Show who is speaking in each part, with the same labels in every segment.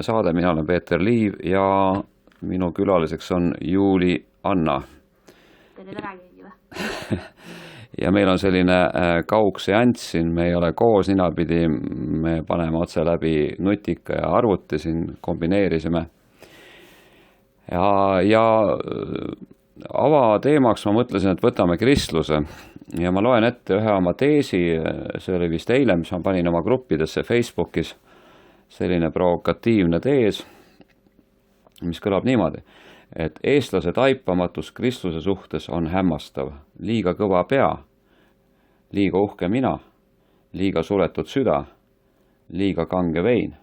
Speaker 1: Saade, mina olen Peeter Liiv ja minu külaliseks on Juuli Anna.
Speaker 2: Tere kõigile või?
Speaker 1: Ja meil on selline kaugseanss siin, me ei ole koos ninapidi, me paneme otse läbi nutika ja arvuti siin, kombineerisime. Ja avateemaks ma mõtlesin, et võtame kristluse ja ma loen ette ühe oma teesi, see oli vist eile, mis ma panin oma gruppidesse Facebookis, selline provokatiivne tees, mis kõlab niimoodi, et eestlase taipamatus kristluse suhtes on hämmastav, liiga kõva pea, liiga uhke mina, liiga suletud süda, liiga kange vein.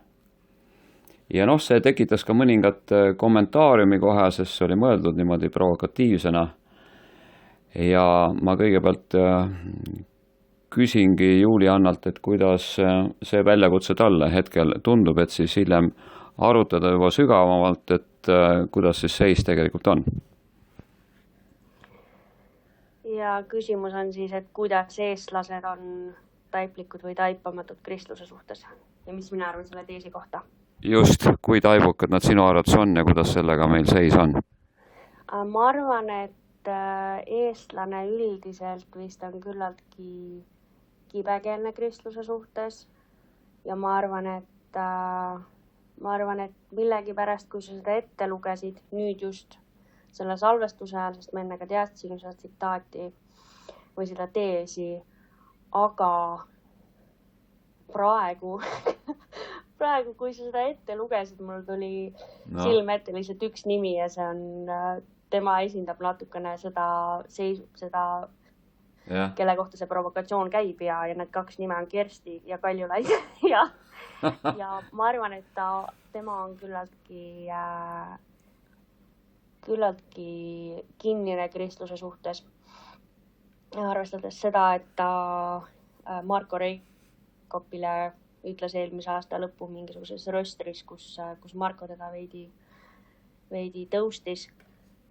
Speaker 1: Ja see tekitas ka mõningat kommentaariumi kohe, sest see oli mõeldud niimoodi provokatiivsena. Ja ma kõigepealt küsingi Juuli Annalt, et kuidas see väljakutse talle hetkel tundub, et siis hiljem arutada juba sügavamalt, et kuidas siis seis tegelikult on.
Speaker 2: Ja küsimus on siis, et kuidas eestlased on taiplikud või taipamatud kristluse suhtes ja mis mina arvan selle teesi kohta?
Speaker 1: Just, kui taibukad nad sinu arvates on ja kuidas sellega meil seis on?
Speaker 2: Ma arvan, et eestlane üldiselt vist on küllaltki kibekeelne kristluse suhtes ja ma arvan, et millegipärast, kui sa seda ette lugesid, nüüd just selle salvestuse ajal, sest ma enne ka teadsin seda tsitaati või seda teesi, aga praegu, kui sa seda ette lugesid, mul tuli silme ette lihtsalt üks nimi ja see on, tema esindab natukene seda kelle kohta see provokatsioon käib ja need kaks nime on Kersti ja Kaljulaid ja ma arvan, et tema on küllaltki kinnine kristluse suhtes. Arvestades seda, et ta Marko Reikopile ütles eelmise aasta lõppu mingisuguses röstris, kus Marko teda veidi tõustis,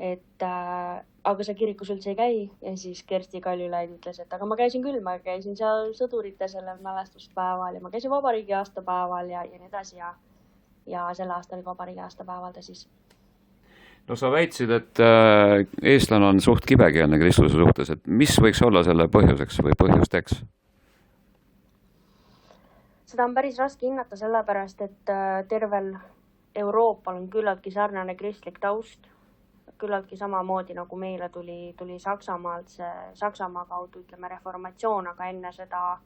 Speaker 2: et aga sa kirikus üldse ei käi ja siis Kersti Kaljulaid ütles, et aga ma käisin küll, ma käisin seal sõdurite sellel mälestuspäeval ja ma käisin vabariigi aastapäeval ja nii edasi ja selle aasta oli vabariigi aastapäeval ta siis.
Speaker 1: No sa väitsid, et eestlane on suht kibekeelne kristluse suhtes, et mis võiks olla selle põhjuseks või põhjusteks?
Speaker 2: Seda on päris raske hinnata sellepärast, et tervel Euroopal on küllaltki sarnane kristlik taust, küllaltki samamoodi nagu meile tuli Saksamaalt see Saksamaa kaudu, ütleme, reformatsioon, aga enne seda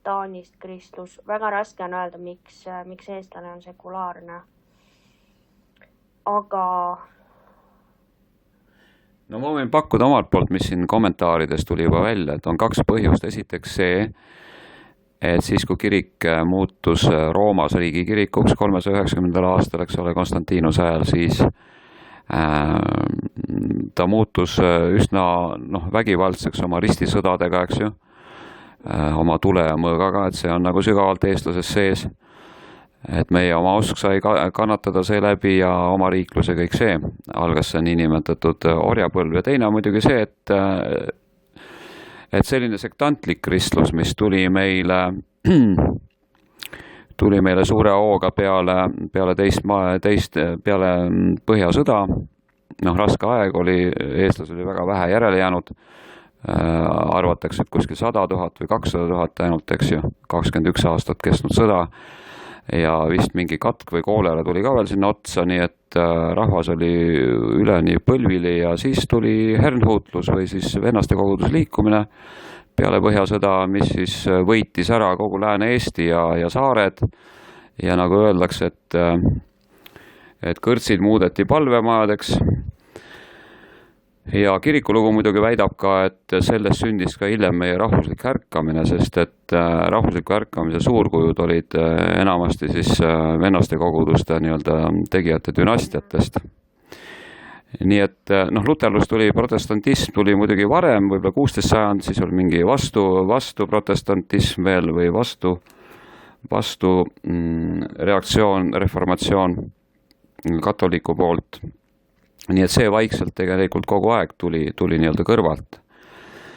Speaker 2: Taanist kristlus. Väga raske on öelda, miks eestlane on sekulaarne. Aga
Speaker 1: no ma võin pakkuda omalt poolt, mis siin kommentaarides tuli juba välja, et on kaks põhjust. Esiteks see, et siis kui kirik muutus Roomas riigikirikuks 390. aastal, eks ole, Konstantinuse ajal, siis ta muutus üsna vägivaldseks oma ristisõdadega, eks ju, oma tule ja mõõgaga, et see on nagu sügavalt eestlases sees, et meie oma usk sai kannatada seeläbi ja oma riiklus ja kõik see, algas see niinimetatud orjapõlv ja teine on muidugi see, et selline sektantlik kristlus, mis tuli meile suure hooga peale põhjasõda, raske aeg oli, eestlased oli väga vähe järele jäänud, arvatakse, et kuskil 100 000 või 200 000 ainult, eks ju, 21 aastat kestnud sõda ja vist mingi katk või koolera tuli ka veel sinna otsa, nii et rahvas oli üleni põlvili ja siis tuli hernhuutlus või siis vennaste kogudusliikumine peale põhjasõda, mis siis võitis ära kogu Lääne-Eesti ja saared ja nagu öeldakse, et kõrtsid muudeti palvemajadeks ja kirikulugu muidugi väidab ka, et sellest sündis ka hiljem meie rahvuslik ärkamine, sest et rahvusliku ärkamise suurkujud olid enamasti siis vennaste koguduste nii-öelda tegijate dünastiatest. Nii et luterlus tuli, protestantism tuli muidugi varem, võib-olla 16. sajand, siis oli mingi vastu protestantism veel või vastu reaktsioon, reformatsioon katoliku poolt. Nii et see vaikselt tegelikult kogu aeg tuli nii-öelda kõrvalt.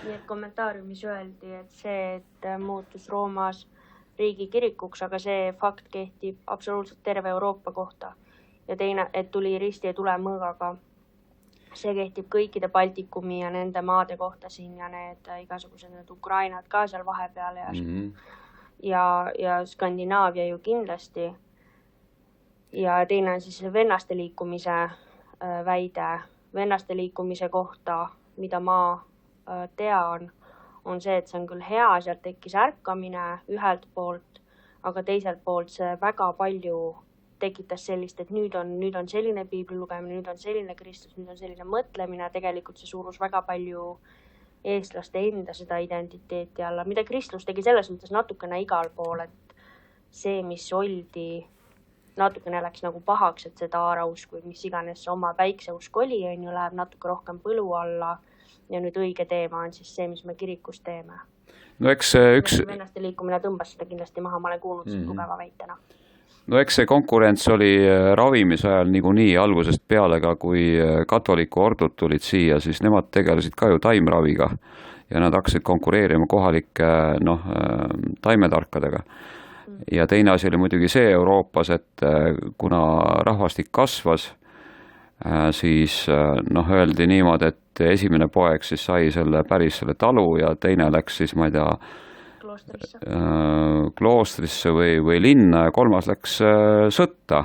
Speaker 2: Nii et kommentaariumis öeldi, et see, et muutus Roomas riigikirikuks, aga see fakt kehtib absoluutselt terve Euroopa kohta. Ja teine, et tuli risti ja tulemõõgaga. See kehtib kõikide Baltikumi ja nende maade kohta siin ja need igasugused need Ukrainad ka seal vahepeal ja Skandinaavia ju kindlasti. Ja teine on siis vennaste liikumise väide. Vennaste liikumise kohta, mida ma tean, on see, et see on küll hea, sealt tekkis ärkamine ühelt poolt, aga teiselt poolt see väga palju tekitas sellist, et nüüd on selline piibli lugemine, nüüd on selline Kristus, nüüd on selline mõtlemine. Tegelikult see surus väga palju eestlaste enda seda identiteeti alla, mida Kristus tegi selles mõttes natukene igal pool, et see, mis oldi, natukene läks nagu pahaks, et see taarausk või mis iganes oma päikseusk oli, läheb natuke rohkem põlu alla. Ja nüüd õige teema on siis see, mis me kirikus teeme.
Speaker 1: No eks
Speaker 2: vennaste liikumine tõmbas seda kindlasti maha, ma olen kuulnud seda tugeva väitena.
Speaker 1: No eks see konkurents oli ravimise ajal niikuinii algusest peale ka, kui katoliku ordud tulid siia, siis nemad tegelesid ka ju taimraviga ja nad hakkasid konkureerima kohalike taimetarkadega. Ja teine asi oli muidugi see Euroopas, et kuna rahvastik kasvas, siis öeldi niimoodi, et esimene poeg siis sai päris selle talu ja teine läks siis, ma ei tea, kloostrisse või linna ja kolmas läks sõtta.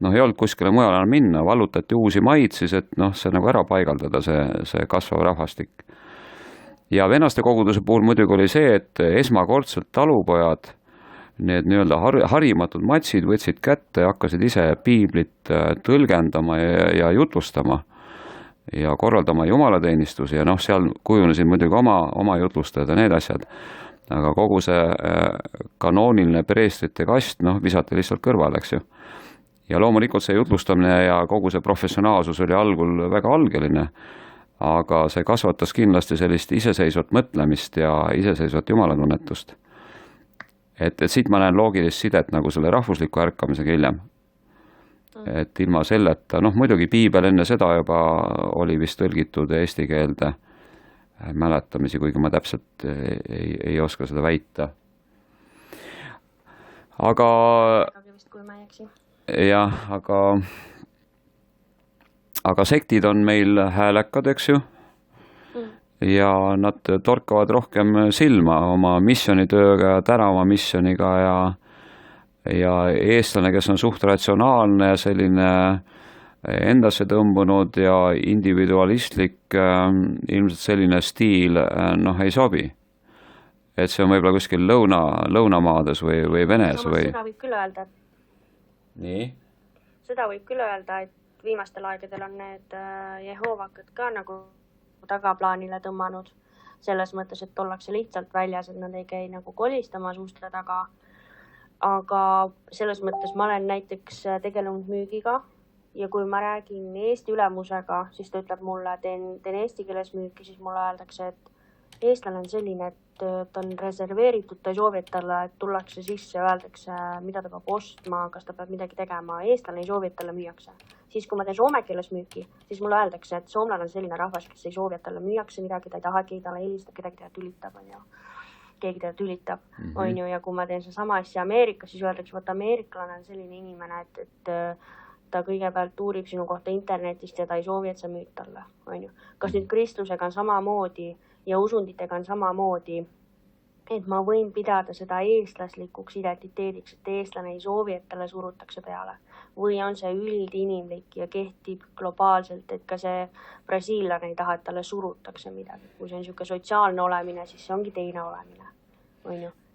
Speaker 1: Ei olnud kuskile mujal enam minna, vallutati uusi maid siis, et see nagu ära paigaldada, see kasvav rahvastik. Ja vennaste koguduse puhul muidugi oli see, et esmakordselt talupojad, need nii-öelda harimatud matsid võtsid kätte ja hakkasid ise piiblit tõlgendama ja jutlustama ja korraldama jumalateenistusi ja seal kujunesid muidugi oma jutlustajad ja need asjad. Aga kogu see kanooniline preestrite kast visati lihtsalt kõrvale, eks ju. Ja loomulikult see jutlustamine ja kogu see professionaalsus oli algul väga algeline, aga see kasvatas kindlasti sellist iseseisvat mõtlemist ja iseseisvat jumalatunnetust. Et siit ma näen loogilist sidet nagu selle rahvusliku ärkamisega hiljem. Et ilma selleta, muidugi piibel enne seda juba oli vist tõlgitud eesti keelde mäletamisi, kuigi ma täpselt ei oska seda väita. Aga jah, aga sektid on meil häälekad, eks ju? Ja nad torkavad rohkem silma oma missionitööga ja tänava missioniga ja eestlane, kes on suht ratsionaalne ja selline endasse tõmbunud ja individualistlik, ilmselt selline stiil ei sobi. Et see on võib-olla kuskil lõunamaades või Venes või...
Speaker 2: Seda võib küll öelda.
Speaker 1: Nii?
Speaker 2: Seda võib küll öelda, et viimastel aegadel on need Jehoovakad ka nagu tagaplaanile tõmmanud. Selles mõttes, et ollakse lihtsalt väljas, et nad ei käi nagu kolistamas uste taga. Aga selles mõttes ma olen näiteks tegelenud müügiga ja kui ma räägin Eesti ülemusega, siis ta ütleb mulle, teen eesti keeles müüki, siis mulle öeldakse, et eestlane on selline, et ta on reserveeritud, ta ei soovi, et talle tullakse sisse ja öeldakse, mida ta peab ostma, kas ta peab midagi tegema. Eestlane ei soovi, et talle müüakse. Siis kui ma teen soome keeles müüki, siis mulle öeldakse, et soomlane on selline rahvas, kes ei soovi, et talle müüakse midagi, ta ei taha, keegi talle helistab, kedagi teda tülitab, keegi teda tülitab, ja kui ma teen sama asja Ameerikas, siis öeldakse, et ameeriklane on selline inimene, et ta kõigepealt uurib sinu kohta internetist ja ta ei soovi, et sa müüd talle, Kas nüüd kristlusega on samamoodi ja usunditega on samamoodi, et ma võin pidada seda eestlaslikuks identiteediks, et eestlane ei soovi, et talle surutakse peale. Või on see üldinimlik ja kehtib globaalselt, et ka see brasiillane ei taha, et talle surutakse midagi. Kui see on niisugune sotsiaalne olemine, siis see ongi teine olemine.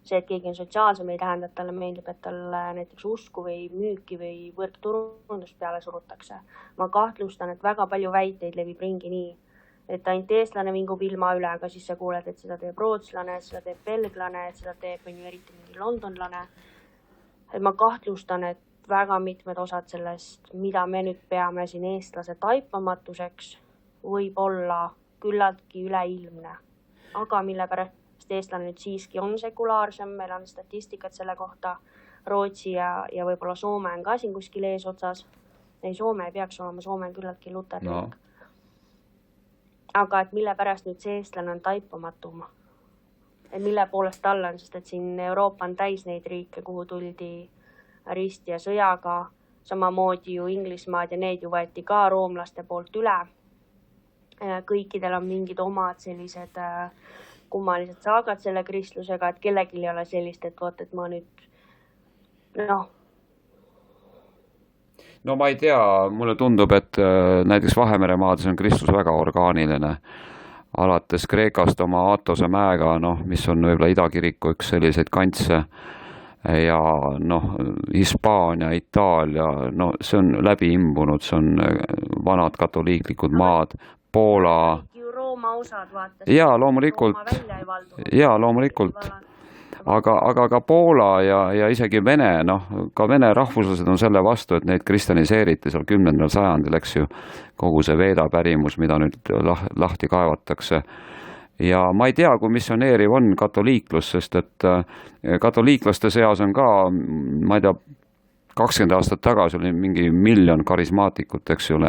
Speaker 2: See, et keegi on sotsiaalsem, ei tähenda, et talle meeldib, et talle näiteks usku või müüki või võrkturundust peale surutakse. Ma kahtlustan, et väga palju väiteid levib ringi nii, et ainult eestlane vingub ilma üle, aga siis sa kuuled, et seda teeb rootslane, et seda teeb belglane, et seda teeb eriti mingi londonlane. Et ma kahtlustan, et väga mitmed osad sellest, mida me nüüd peame siin eestlase taipamatuseks, võib olla küllaltki üleilmne. Aga mille pärast eestlane nüüd siiski on sekulaarsem, meil on statistikat selle kohta, Rootsi ja võib-olla Soome on ka siin kuskil eesotsas. Ei, Soome ei peaks olema, Soome on küllaltki luterlik. Aga et mille pärast nüüd see eestlane on taipamatum? mille poolest alla on, sest et siin Euroopa on täis neid riike, kuhu tuldi risti ja sõjaga, samamoodi ju Inglismaad ja need ju võeti ka roomlaste poolt üle. Kõikidel on mingid omad sellised kummalised saagad selle kristlusega, et kellelgi ei ole sellist, et vot, et ma nüüd,
Speaker 1: No ma ei tea, mulle tundub, et näiteks Vahemere maades on kristlus väga orgaaniline. Alates Kreekast oma Aatose mäega, mis on võib-olla Idakiriku üks selliseid kantse, ja Hispaania, Itaalia, see on läbi imbunud, see on vanad katoliiklikud maad, Poola.
Speaker 2: Rooma osad vaatas.
Speaker 1: Jaa, loomulikult. Jaa, loomulikult. Aga ka Poola ja isegi Vene, ka Vene rahvuslased on selle vastu, et neid kristjaniseeriti seal 10. sajandil, eks ju, kogu see Veeda pärimus, mida nüüd lahti kaevatakse. Ja ma ei tea, kui missioneeriv on katoliiklus, sest et katoliiklaste seas on ka, ma ei tea, 20 aastat tagasi oli mingi 1 miljon karismaatikut, eks ju,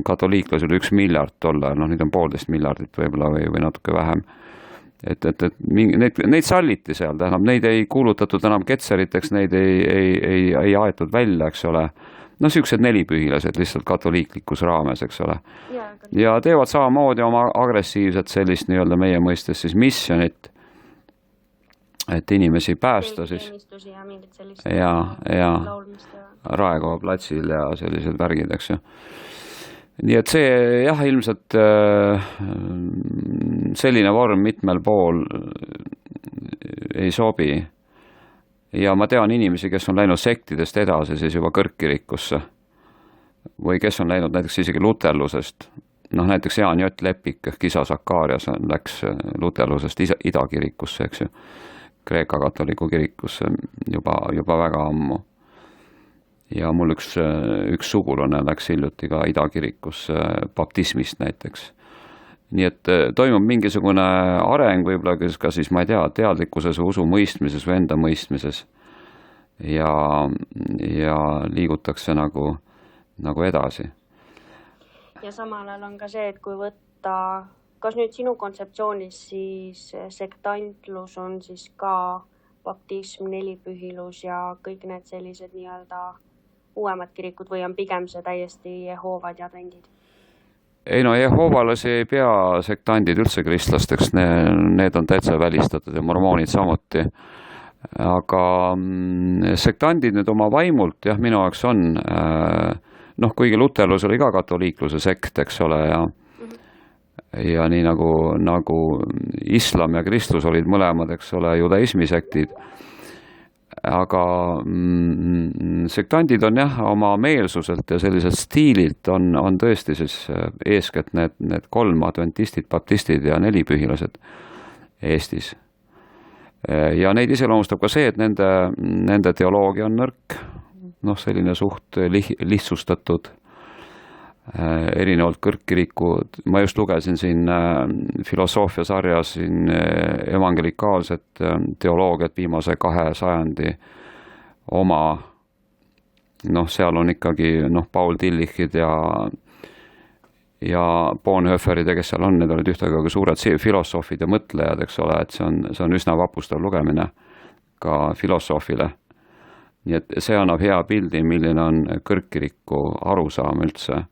Speaker 1: katoliiklasi oli 1 miljard $, nüüd on 1,5 miljardit võib-olla või natuke vähem. Neid salliti seal, tähendab, neid ei kuulutatud enam ketseriteks, neid ei aetud välja, eks ole. Siuksed 4 pühilased lihtsalt katoliiklikus raames, eks ole. Ja teevad samamoodi oma agressiivset sellist nii-öelda meie mõistes siis missionit, et inimesi päästa siis. Ja Raekoja platsil ja sellised värgid, eks ju. Nii et see jah, ilmselt selline vorm mitmel pool ei sobi. Ja ma tean inimesi, kes on läinud sektidest edasi siis juba kõrgkirikusse või kes on läinud näiteks isegi luterlusest. Näiteks Jaan Jott Lepik ehk isa Sakarias läks luterlusest Idakirikusse, eks ju, Kreeka katoliku kirikusse juba väga ammu. Ja mul üks sugulane läks hiljuti ka Idakirikusse baptismist näiteks. Nii et toimub mingisugune areng võib-olla ka siis, ma ei tea, teadlikkuses või usu mõistmises või enda mõistmises ja liigutakse nagu edasi.
Speaker 2: Ja samal ajal on ka see, et kui võtta, kas nüüd sinu kontseptsioonis siis sektantlus on siis ka baptism, nelipühilus ja kõik need sellised nii-öelda uuemad kirikud või on pigem see täiesti Jehovad ja advendid?
Speaker 1: Ei Jehovalasi ei pea sektandid üldse kristlasteks, need on täitsa välistatud ja mormoonid samuti. Aga sektandid nüüd oma vaimult, jah, minu jaoks on, kuigi luterlus oli ka katoliikluse sekt, eks ole, ja nii nagu islam ja kristlus olid mõlemad, eks ole, judaismi sektid. Aga sektandid on jah, oma meelsuselt ja selliselt stiililt on tõesti siis eeskätt need 3 adventistid, baptistid ja 4 pühilased Eestis. Ja neid iseloomustab ka see, et nende teoloogia on nõrk, selline suht lihtsustatud, erinevalt kõrgkiriku. Ma just lugesin siin filosoofia sarjas siin evangelikaalset teoloogiat viimase 2 sajandi oma, seal on ikkagi Paul Tillichid ja Bonhoefferid ja kes seal on, need olid ühtega suured filosoofid ja mõtlejad, eks ole, et see on üsna vapustav lugemine ka filosoofile. Nii et see annab hea pildi, milline on kõrgkiriku arusaam üldse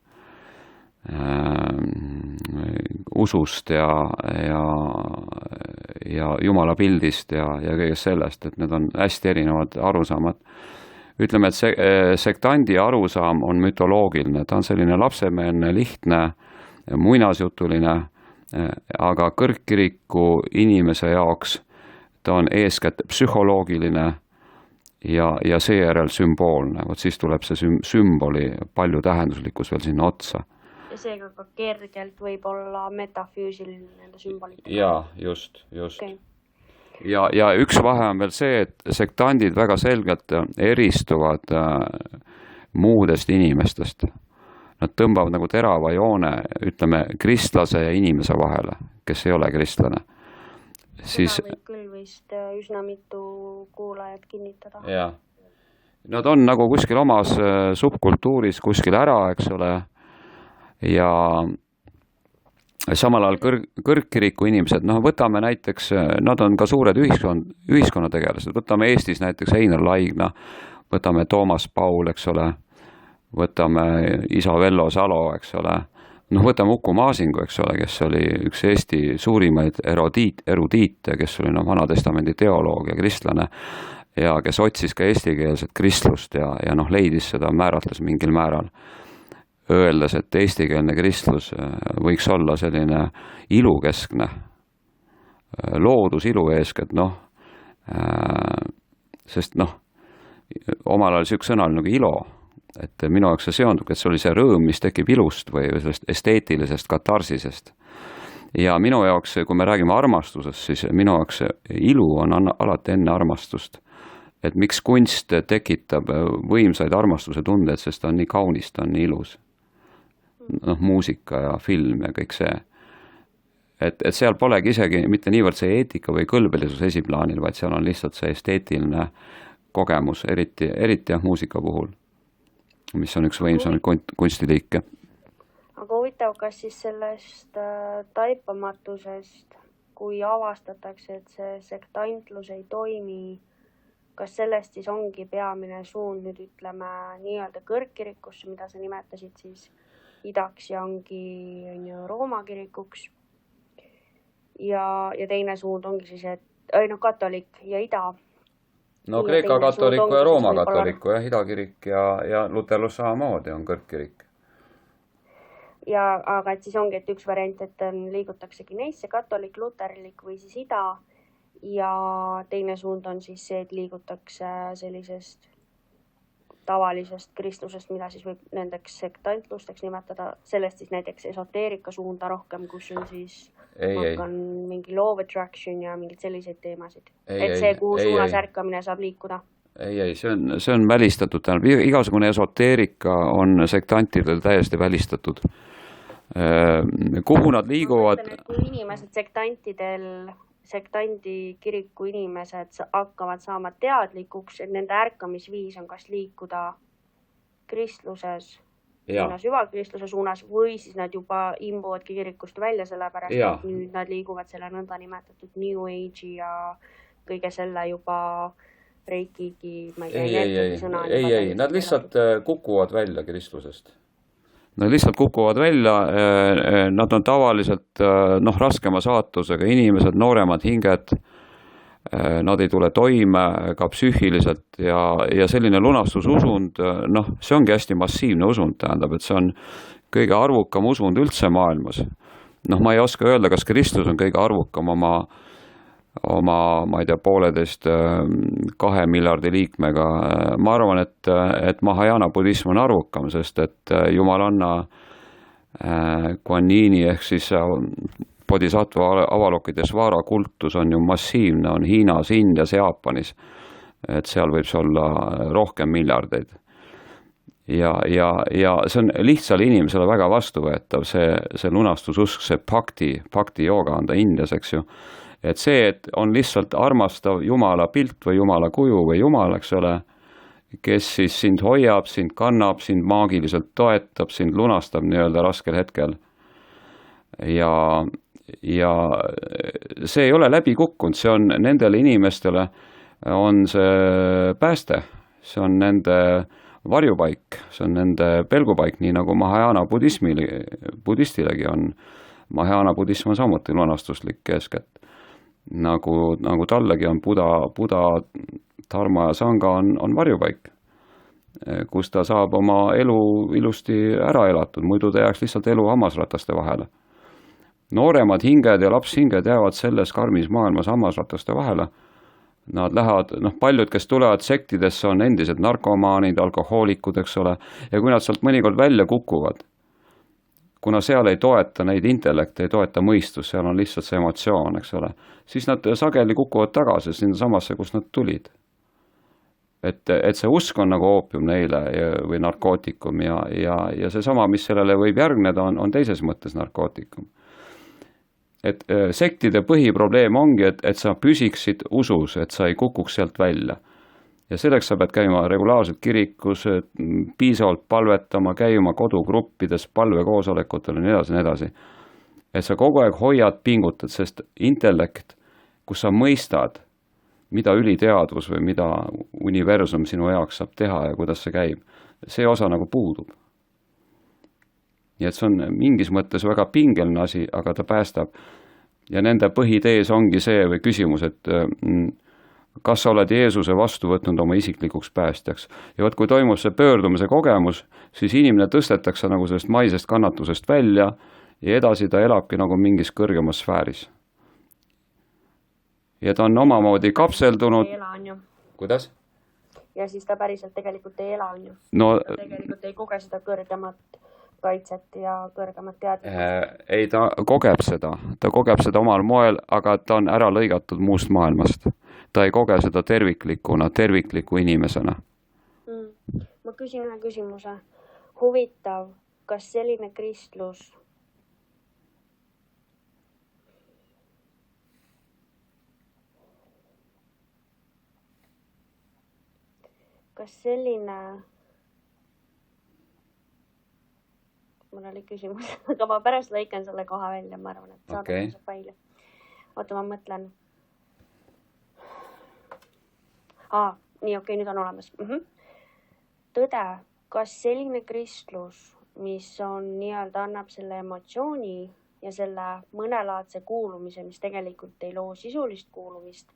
Speaker 1: usust ja Jumala pildist ja kõigest sellest, et need on hästi erinevad arusaamad. Ütleme, et sektandi arusaam on mütoloogiline, ta on selline lapsemeelne, lihtne, muinasjutuline, aga kõrgkiriku inimese jaoks ta on eeskätt psühholoogiline ja seejärel sümboolne. Vot siis tuleb see sümboli palju tähenduslikkus veel sinna otsa.
Speaker 2: Ja seega ka kergelt võib olla metafüüsiline nende sümbolitega.
Speaker 1: Jaa, just. Okay. Ja üks vahe on veel see, et sektandid väga selgelt eristuvad muudest inimestest. Nad tõmbavad nagu terava joone, ütleme, kristlase ja inimese vahele, kes ei ole kristlane.
Speaker 2: Seda võib küll vist üsna mitu kuulajat kinnitada.
Speaker 1: Jah. Nad on nagu kuskil omas subkultuuris kuskil ära, eks ole. Ja samal ajal kõrgkiriku inimesed, noh, võtame näiteks, nad on ka suured ühiskonnategelased, võtame Eestis näiteks Einar Laigna, võtame Toomas Paul, eks ole, võtame isa Vello Salo, eks ole, noh, võtame Uku Maasingu, eks ole, kes oli üks Eesti suurimaid erudiite, kes oli Vanatestamendi teoloog ja kristlane ja kes otsis ka eestikeelset kristlust ja noh, leidis seda, määratles mingil määral, öeldes, et eestikeelne kristlus võiks olla selline ilukeskne, loodusilu eeskätt, noh, sest noh, omal ajal üks sõna oli nagu ilo, et minu jaoks see seondub, et see oli see rõõm, mis tekib ilust või sellest esteetilisest katarsisest. Ja minu jaoks, kui me räägime armastusest, siis minu jaoks ilu on alati enne armastust. Et miks kunst tekitab võimsaid armastuse tundeid, sest ta on nii kaunis, ta on nii ilus. Noh, muusika ja film ja kõik see. Et seal polegi isegi mitte niivõrd see eetika või kõlbelisus esiplaanil, vaid seal on lihtsalt see esteetiline kogemus, eriti jah, muusika puhul, mis on üks võimsamaid kunstiliike.
Speaker 2: Aga huvitav, kas siis sellest taipamatusest, kui avastatakse, et see sektantlus ei toimi, kas sellest siis ongi peamine suund nüüd ütleme nii-öelda kõrgkirikusse, mida sa nimetasid siis idaks ja ongi Rooma kirikuks. Ja teine suund ongi siis, et katolik ja ida.
Speaker 1: No Kreeka katoliku ja Rooma katoliku ja idakirik ja luterlus samamoodi on kõrgkirik.
Speaker 2: Aga et siis ongi, et üks variant, et liigutaksegi neisse katolik, luterlik või siis ida ja teine suund on siis see, et liigutakse sellisest tavalisest kristlusest, mida siis võib nendeks sektantlusteks nimetada, sellest siis näiteks esoteerika suunda rohkem, kus on siis on mingi law of attraction ja mingid selliseid teemasid. See, kuhu suunas ärkamine saab liikuda.
Speaker 1: Ei, see on välistatud. Igasugune esoteerika on sektantidel täiesti välistatud. Kuhu nad liiguvad?
Speaker 2: Kui inimesed sektandi kiriku inimesed hakkavad saama teadlikuks, et nende ärkamisviis on kas liikuda kristluses, süvakristluses suunas või siis nad juba imbuvadki kirikust välja, sellepärast et nüüd nad liiguvad selle nõnda nimetatud New Age'i ja kõige selle juba reikigi, ma ei tea,
Speaker 1: ei, nad lihtsalt kukuvad välja kristlusest. Nad lihtsalt kukuvad välja, nad on tavaliselt raskema saatusega inimesed, nooremad hinged, nad ei tule toime ka psüühiliselt ja selline lunastususund, see ongi hästi massiivne usund, tähendab, et see on kõige arvukam usund üldse maailmas. Ma ei oska öelda, kas kristlus on kõige arvukam oma, ma ei tea, 1,5–2 miljardi liikmega. Ma arvan, et Mahajana budism on arvukam, sest et Jumalanna Kuan Yini ehk siis Bodhisattva Avalokitesvara kultus on ju massiivne, on Hiinas, Indias, Jaapanis, et seal võib see olla rohkem miljardeid. Ja see on lihtsale inimesele väga vastuvõetav, see lunastususk, see bhakti jooga on ta Indias, eks ju. Et see, et on lihtsalt armastav Jumala pilt või Jumala kuju või Jumal, eks ole, kes siis sind hoiab, sind kannab, sind maagiliselt toetab, sind lunastab nii-öelda raskel hetkel. Ja see ei ole läbi kukkunud, see on nendele inimestele on see pääste, see on nende varjupaik, see on nende pelgupaik, nii nagu Mahajana budistilegi on. Mahajana budism on samuti lunastuslik eeskätt. Nagu tallegi on Buddha, Dharma ja Sangha on varjupaik, kus ta saab oma elu ilusti ära elatud, muidu ta jääks lihtsalt elu hammasrataste vahele. Nooremad hinged ja lapshinged jäävad selles karmis maailmas hammasrataste vahele. Nad lähevad, paljud, kes tulevad sektidesse, on endised narkomaanid, alkohoolikud, eks ole, ja kui nad sealt mõnikord välja kukuvad, kuna seal ei toeta neid intellekt, ei toeta mõistus, seal on lihtsalt see emotsioon, eks ole, siis nad sageli kukuvad tagasi sinna samasse, kus nad tulid. Et see usk on nagu oopium neile või narkootikum ja see sama, mis sellele võib järgneda, on teises mõttes narkootikum. Et sektide põhiprobleem ongi, et sa püsiksid usus, et sa ei kukuks sealt välja. Ja selleks sa pead käima regulaarselt kirikus, piisavalt palvetama, käima kodugruppides, palvekoosolekutel ja nii edasi. et sa kogu aeg hoiad, pingutad, sest intellekt, kus sa mõistad, mida üliteadvus või mida universum sinu jaoks saab teha ja kuidas see käib, see osa nagu puudub. Nii et see on mingis mõttes väga pingeline asi, aga ta päästab. Ja nende põhitees ongi see või küsimus, et kas sa oled Jeesuse vastu võtnud oma isiklikuks päästjaks. Ja kui toimub see pöördumise kogemus, siis inimene tõstetakse nagu sellest maisest kannatusest välja ja edasi ta elabki nagu mingis kõrgemas sfääris. Ja ta on omamoodi kapseldunud.
Speaker 2: Ei ela, on ju.
Speaker 1: Kuidas?
Speaker 2: Ja siis ta päriselt tegelikult ei ela, on ju.
Speaker 1: No,
Speaker 2: ta tegelikult ei koge seda kõrgemat kaitset ja kõrgemat teadlikkust.
Speaker 1: Ei, ta kogeb seda omal moel, aga ta on ära lõigatud muust maailmast. Ta ei koge seda tervikliku inimesena.
Speaker 2: Ma küsin ühe küsimuse. Huvitav, kas selline kristlus mul oli küsimus, aga ma pärast lõikan selle koha välja, ma arvan, et saadame see faili. Oota, ma mõtlen. Nii, okei, nüüd on olemas. Tõde, kas selline kristlus, mis on nii-öelda annab selle emotsiooni ja selle mõnelaadse kuulumise, mis tegelikult ei loo sisulist kuulumist,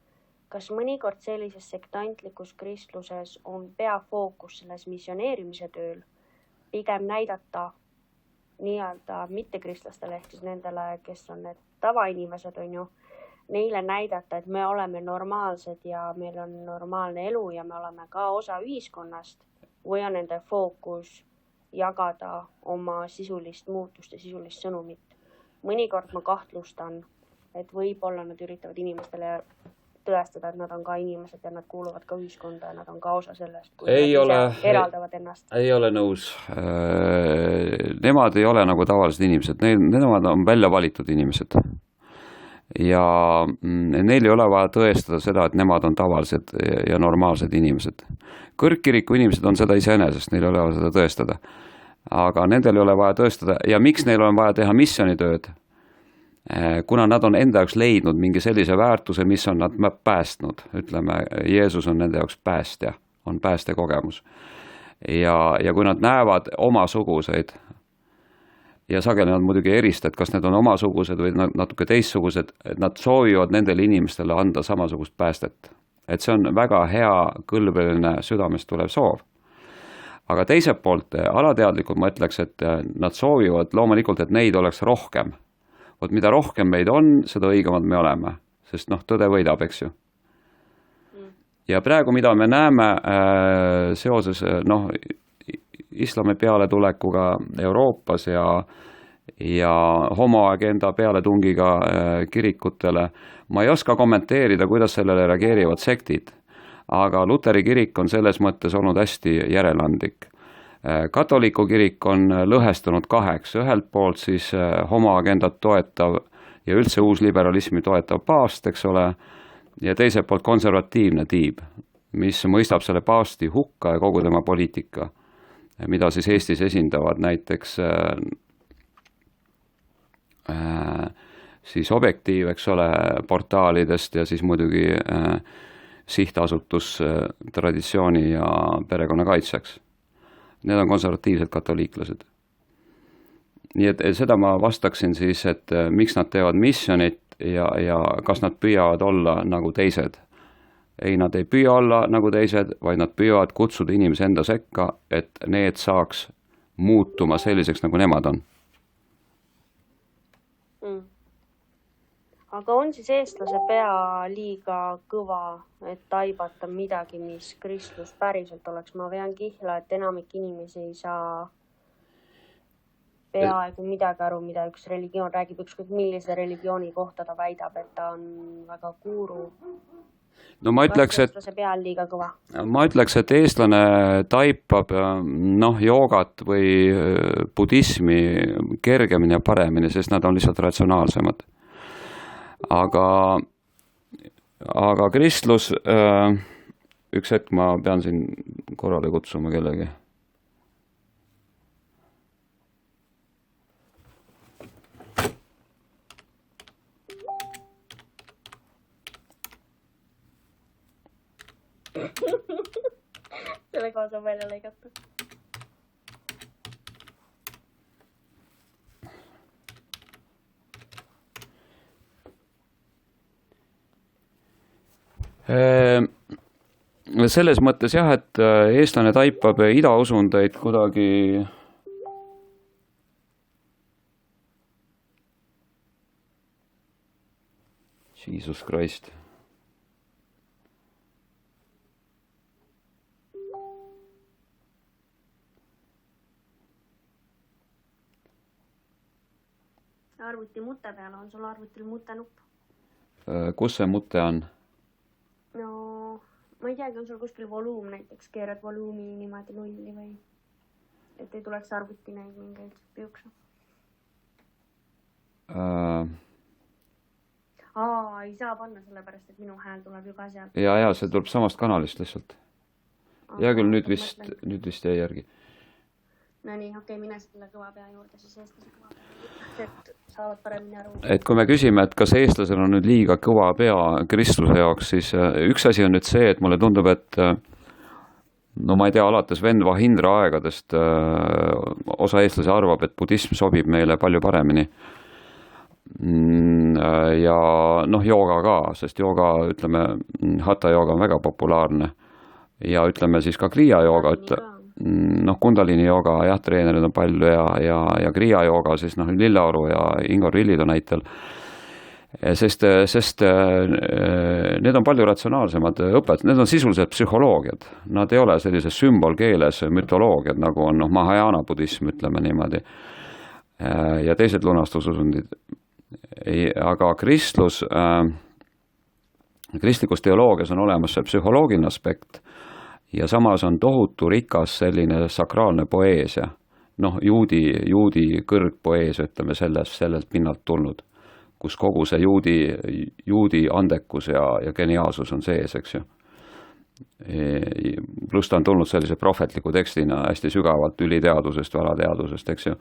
Speaker 2: kas mõnikord sellises sektantlikus kristluses on peafookus selles missioneerimise tööl pigem näidata nii-öelda mittekristlastele ehk siis nendele, kes on need tavainimesed, on ju, neile näidata, et me oleme normaalsed ja meil on normaalne elu ja me oleme ka osa ühiskonnast, või on nende fookus jagada oma sisulist muutust ja sisulist sõnumit. Mõnikord ma kahtlustan, et võib-olla nad üritavad inimestele tõestada, et nad on ka inimesed ja nad kuuluvad ka ühiskonda ja nad on ka osa sellest, kui eraldavad ennast.
Speaker 1: Ei ole nõus. Nemad ei ole nagu tavalised inimesed. Nemad on välja valitud inimesed. Ja neil ei ole vaja tõestada seda, et nemad on tavalised ja normaalsed inimesed. Kõrgkiriku inimesed on seda iseenesest, neil ei ole vaja seda tõestada. Aga nendel ei ole vaja tõestada. Ja miks neil on vaja teha missionitööd? Kuna nad on enda jaoks leidnud mingi sellise väärtuse, mis on nad päästnud. Ütleme, Jeesus on nende jaoks päästja, on päästekogemus. Ja kui nad näevad omasuguseid, ja sageli nad muidugi eristavad, kas need on omasugused või natuke teistsugused, et nad soovivad nendele inimestele anda samasugust päästet. Et see on väga hea kõlbeline südamest tulev soov. Aga teiselt poolt, alateadlikult ma ütleks, et nad soovivad loomulikult, et neid oleks rohkem. Vot mida rohkem meid on, seda õigemad me oleme, sest tõde võidab, eks ju. Ja praegu, mida me näeme seoses islami pealetulekuga Euroopas ja homoagenda pealetungiga kirikutele, ma ei oska kommenteerida, kuidas sellele reageerivad sektid, aga Luteri kirik on selles mõttes olnud hästi järeleandlik. Katoliku kirik on lõhestunud kaheks, ühelt poolt siis homoagendat toetav ja üldse uusliberalismi toetav paavst, eks ole, ja teiselt poolt konservatiivne tiib, mis mõistab selle paavsti hukka ja kogu tema poliitika, mida siis Eestis esindavad näiteks siis Objektiiv, eks ole, portaalidest ja siis muidugi sihtasutus traditsiooni ja perekonna kaitseks. Need on konservatiivsed katoliiklased. Nii et seda ma vastaksin siis, et miks nad teevad missionit ja kas nad püüavad olla nagu teised. Ei, nad ei püüa olla nagu teised, vaid nad püüavad kutsuda inimese enda sekka, et need saaks muutuma selliseks, nagu nemad on.
Speaker 2: Aga on siis eestlase pea liiga kõva, et taibata midagi, mis kristlus päriselt oleks? Ma vean kihla, et enamik inimesi ei saa peaaegu midagi aru, mida üks religioon räägib, ükskõik millise religiooni kohta ta väidab, et ta on väga guru.
Speaker 1: No ma ütleks, et eestlane taipab joogat või budismi kergemini ja paremini, sest nad on lihtsalt ratsionaalsemad. Aga kristlus, üks hetk ma pean siin korrale kutsuma kellegi.
Speaker 2: selle koha saab välja lõigata.
Speaker 1: Selles mõttes jah, et eestlane taipab idausundeid kuidagi Jesus Christ.
Speaker 2: Arvuti mute peal on sul arvutil mutenupp.
Speaker 1: Kus see mute on?
Speaker 2: No, ma ei teagi, on sul kuskil voluum näiteks, keerad voluumi niimoodi nulli või et ei tuleks arvuti neid mingeid piukse. Ei saa panna sellepärast, et minu hääl tuleb ju ka sealt.
Speaker 1: Ja, see tuleb samast kanalist lihtsalt. Ja küll nüüd vist jäi järgi.
Speaker 2: No nii, okei, mine selle kõva pea juurde, siis eestlase kõva pea, et saavad paremini aru.
Speaker 1: Et kui me küsime, et kas eestlasel on nüüd liiga kõva pea kristluse jaoks, siis üks asi on nüüd see, et mulle tundub, et no ma ei tea, alates Sven Vahindra aegadest osa eestlasi arvab, et budism sobib meile palju paremini. Ja jooga ka, sest jooga, ütleme, hatha jooga on väga populaarne ja ütleme siis ka kriia jooga, kundalini jooga, jah, treenerid on palju ja kriia jooga, siis Lilleoru ja Ingo Rillido näitel, sest need on palju ratsionaalsemad õpetajad, need on sisuliselt psühholoogiad, nad ei ole sellise sümbolkeeles mütoloogiad, nagu on Mahajana budism, ütleme niimoodi, ja teised lunastususundid. Aga kristlikus teoloogias on olemas see psühholoogiline aspekt ja samas on tohutu rikas selline sakraalne poeesia, juudi kõrgpoeesia, ütleme, sellelt pinnalt tulnud, kus kogu see juudi andekus ja geniaalsus on sees, eks ju. Pluss ta on tulnud sellise prohvetliku tekstina hästi sügavalt üliteadusest, varateadusest, eks ju.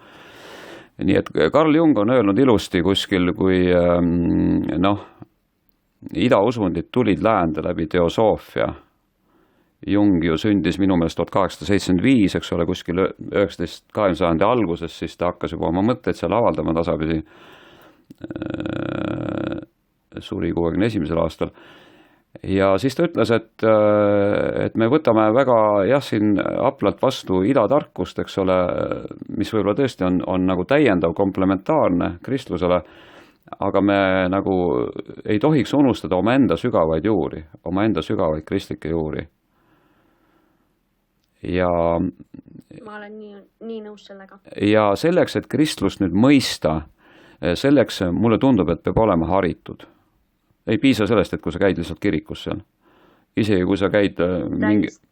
Speaker 1: Nii et Carl Jung on öelnud ilusti kuskil, kui idausundid tulid läände läbi teosoofia. Jung ju sündis minu meelest 1875, eks ole, kuskil 19. sajandi alguses, siis ta hakkas juba oma mõtteid seal avaldama tasapisi. Suri 61. aastal. Ja siis ta ütles, et me võtame väga siin aplalt vastu idatarkust, eks ole, mis võib-olla tõesti on nagu täiendav, komplementaarne kristlusele, aga me nagu ei tohiks unustada omaenda sügavaid juuri, omaenda sügavaid kristlikke juuri. Ja
Speaker 2: ma olen nii nõus sellega. Ja
Speaker 1: selleks, et kristlust nüüd mõista, selleks mulle tundub, et peab olema haritud. Ei piisa sellest, et kui sa käid lihtsalt kirikus seal. Isegi kui sa käid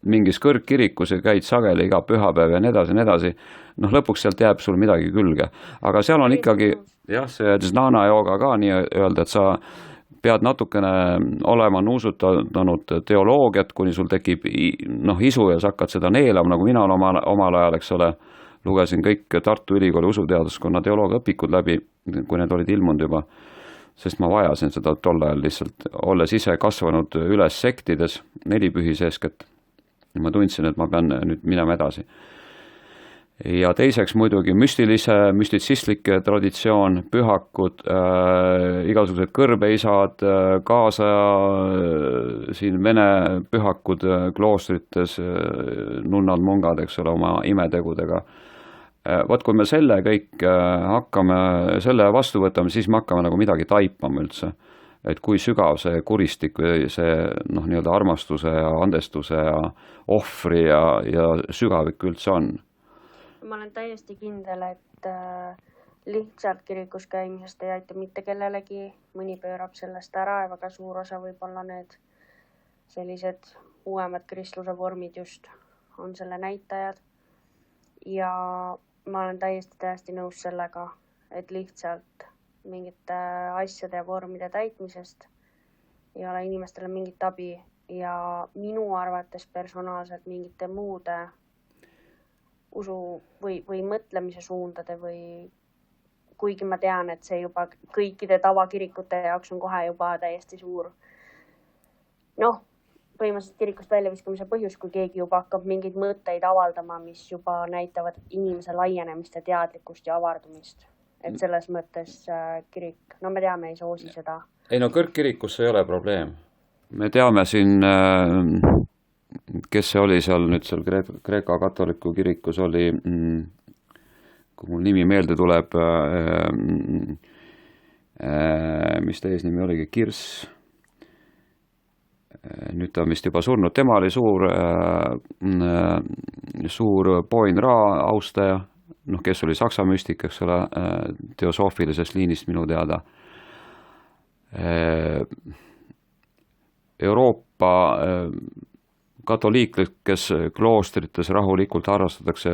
Speaker 1: mingis kõrgkirikus ja käid sageli iga pühapäev ja nii edasi, lõpuks sealt jääb sul midagi külge. Aga seal on ikkagi, see džnana jooga ka nii öelda, et sa pead natukene olema nuusutanud teoloogiat, kuni sul tekib isu ja sa hakkad seda neelama, nagu mina omal ajal, eks ole, lugesin kõik Tartu Ülikooli usuteaduskonna teoloogiaõpikud läbi, kui need olid ilmunud juba. Sest ma vajasin seda tol ajal lihtsalt, olles ise kasvanud üles sektides, nelipühis eeskätt. Ma tundsin, et ma pean nüüd minema edasi. Ja teiseks muidugi müstitsistlik traditsioon, pühakud, igasugused kõrbeisad, kaasa siin vene pühakud kloostrites, nunnad, mungad, eks ole, oma imetegudega. Vaat kui me selle kõik hakkame, selle vastu võtame, siis me hakkame nagu midagi taipama üldse. Et kui sügav see kuristik või see nii-öelda armastuse ja andestuse ja ohvri ja sügavik üldse on.
Speaker 2: Ma olen täiesti kindel, et lihtsalt kirikus käimisest ei aita mitte kellelegi. Mõni pöörab sellest ära ja väga suur osa võib olla need sellised uuemad kristluse vormid just on selle näitajad. Ja ma olen täiesti nõus sellega, et lihtsalt mingite asjade ja vormide täitmisest ei ole inimestele mingit abi ja minu arvates personaalselt mingite muude usu või mõtlemise suundade või kuigi ma tean, et see juba kõikide tavakirikute jaoks on kohe juba täiesti suur põhimõtteliselt kirikust väljaviskamise põhjus, kui keegi juba hakkab mingeid mõtteid avaldama, mis juba näitavad inimese laienemist ja teadlikkust ja avardumist. Et selles mõttes kirik, no me teame, ei soosi seda.
Speaker 1: Ei no kõrgkirikus ei ole probleem. Me teame siin, kes see oli seal nüüd seal Kreeka katoliku kirikus oli, kui mul nimi meelde tuleb, mis ta eesnimi oligi, Kirss. Nüüd ta on vist juba surnud. Tema oli suur Boin-Ra austaja, kes oli saksa müstik, eks ole, teosoofilisest liinist minu teada. Euroopa katoliiklikes kloostrites rahulikult harrastatakse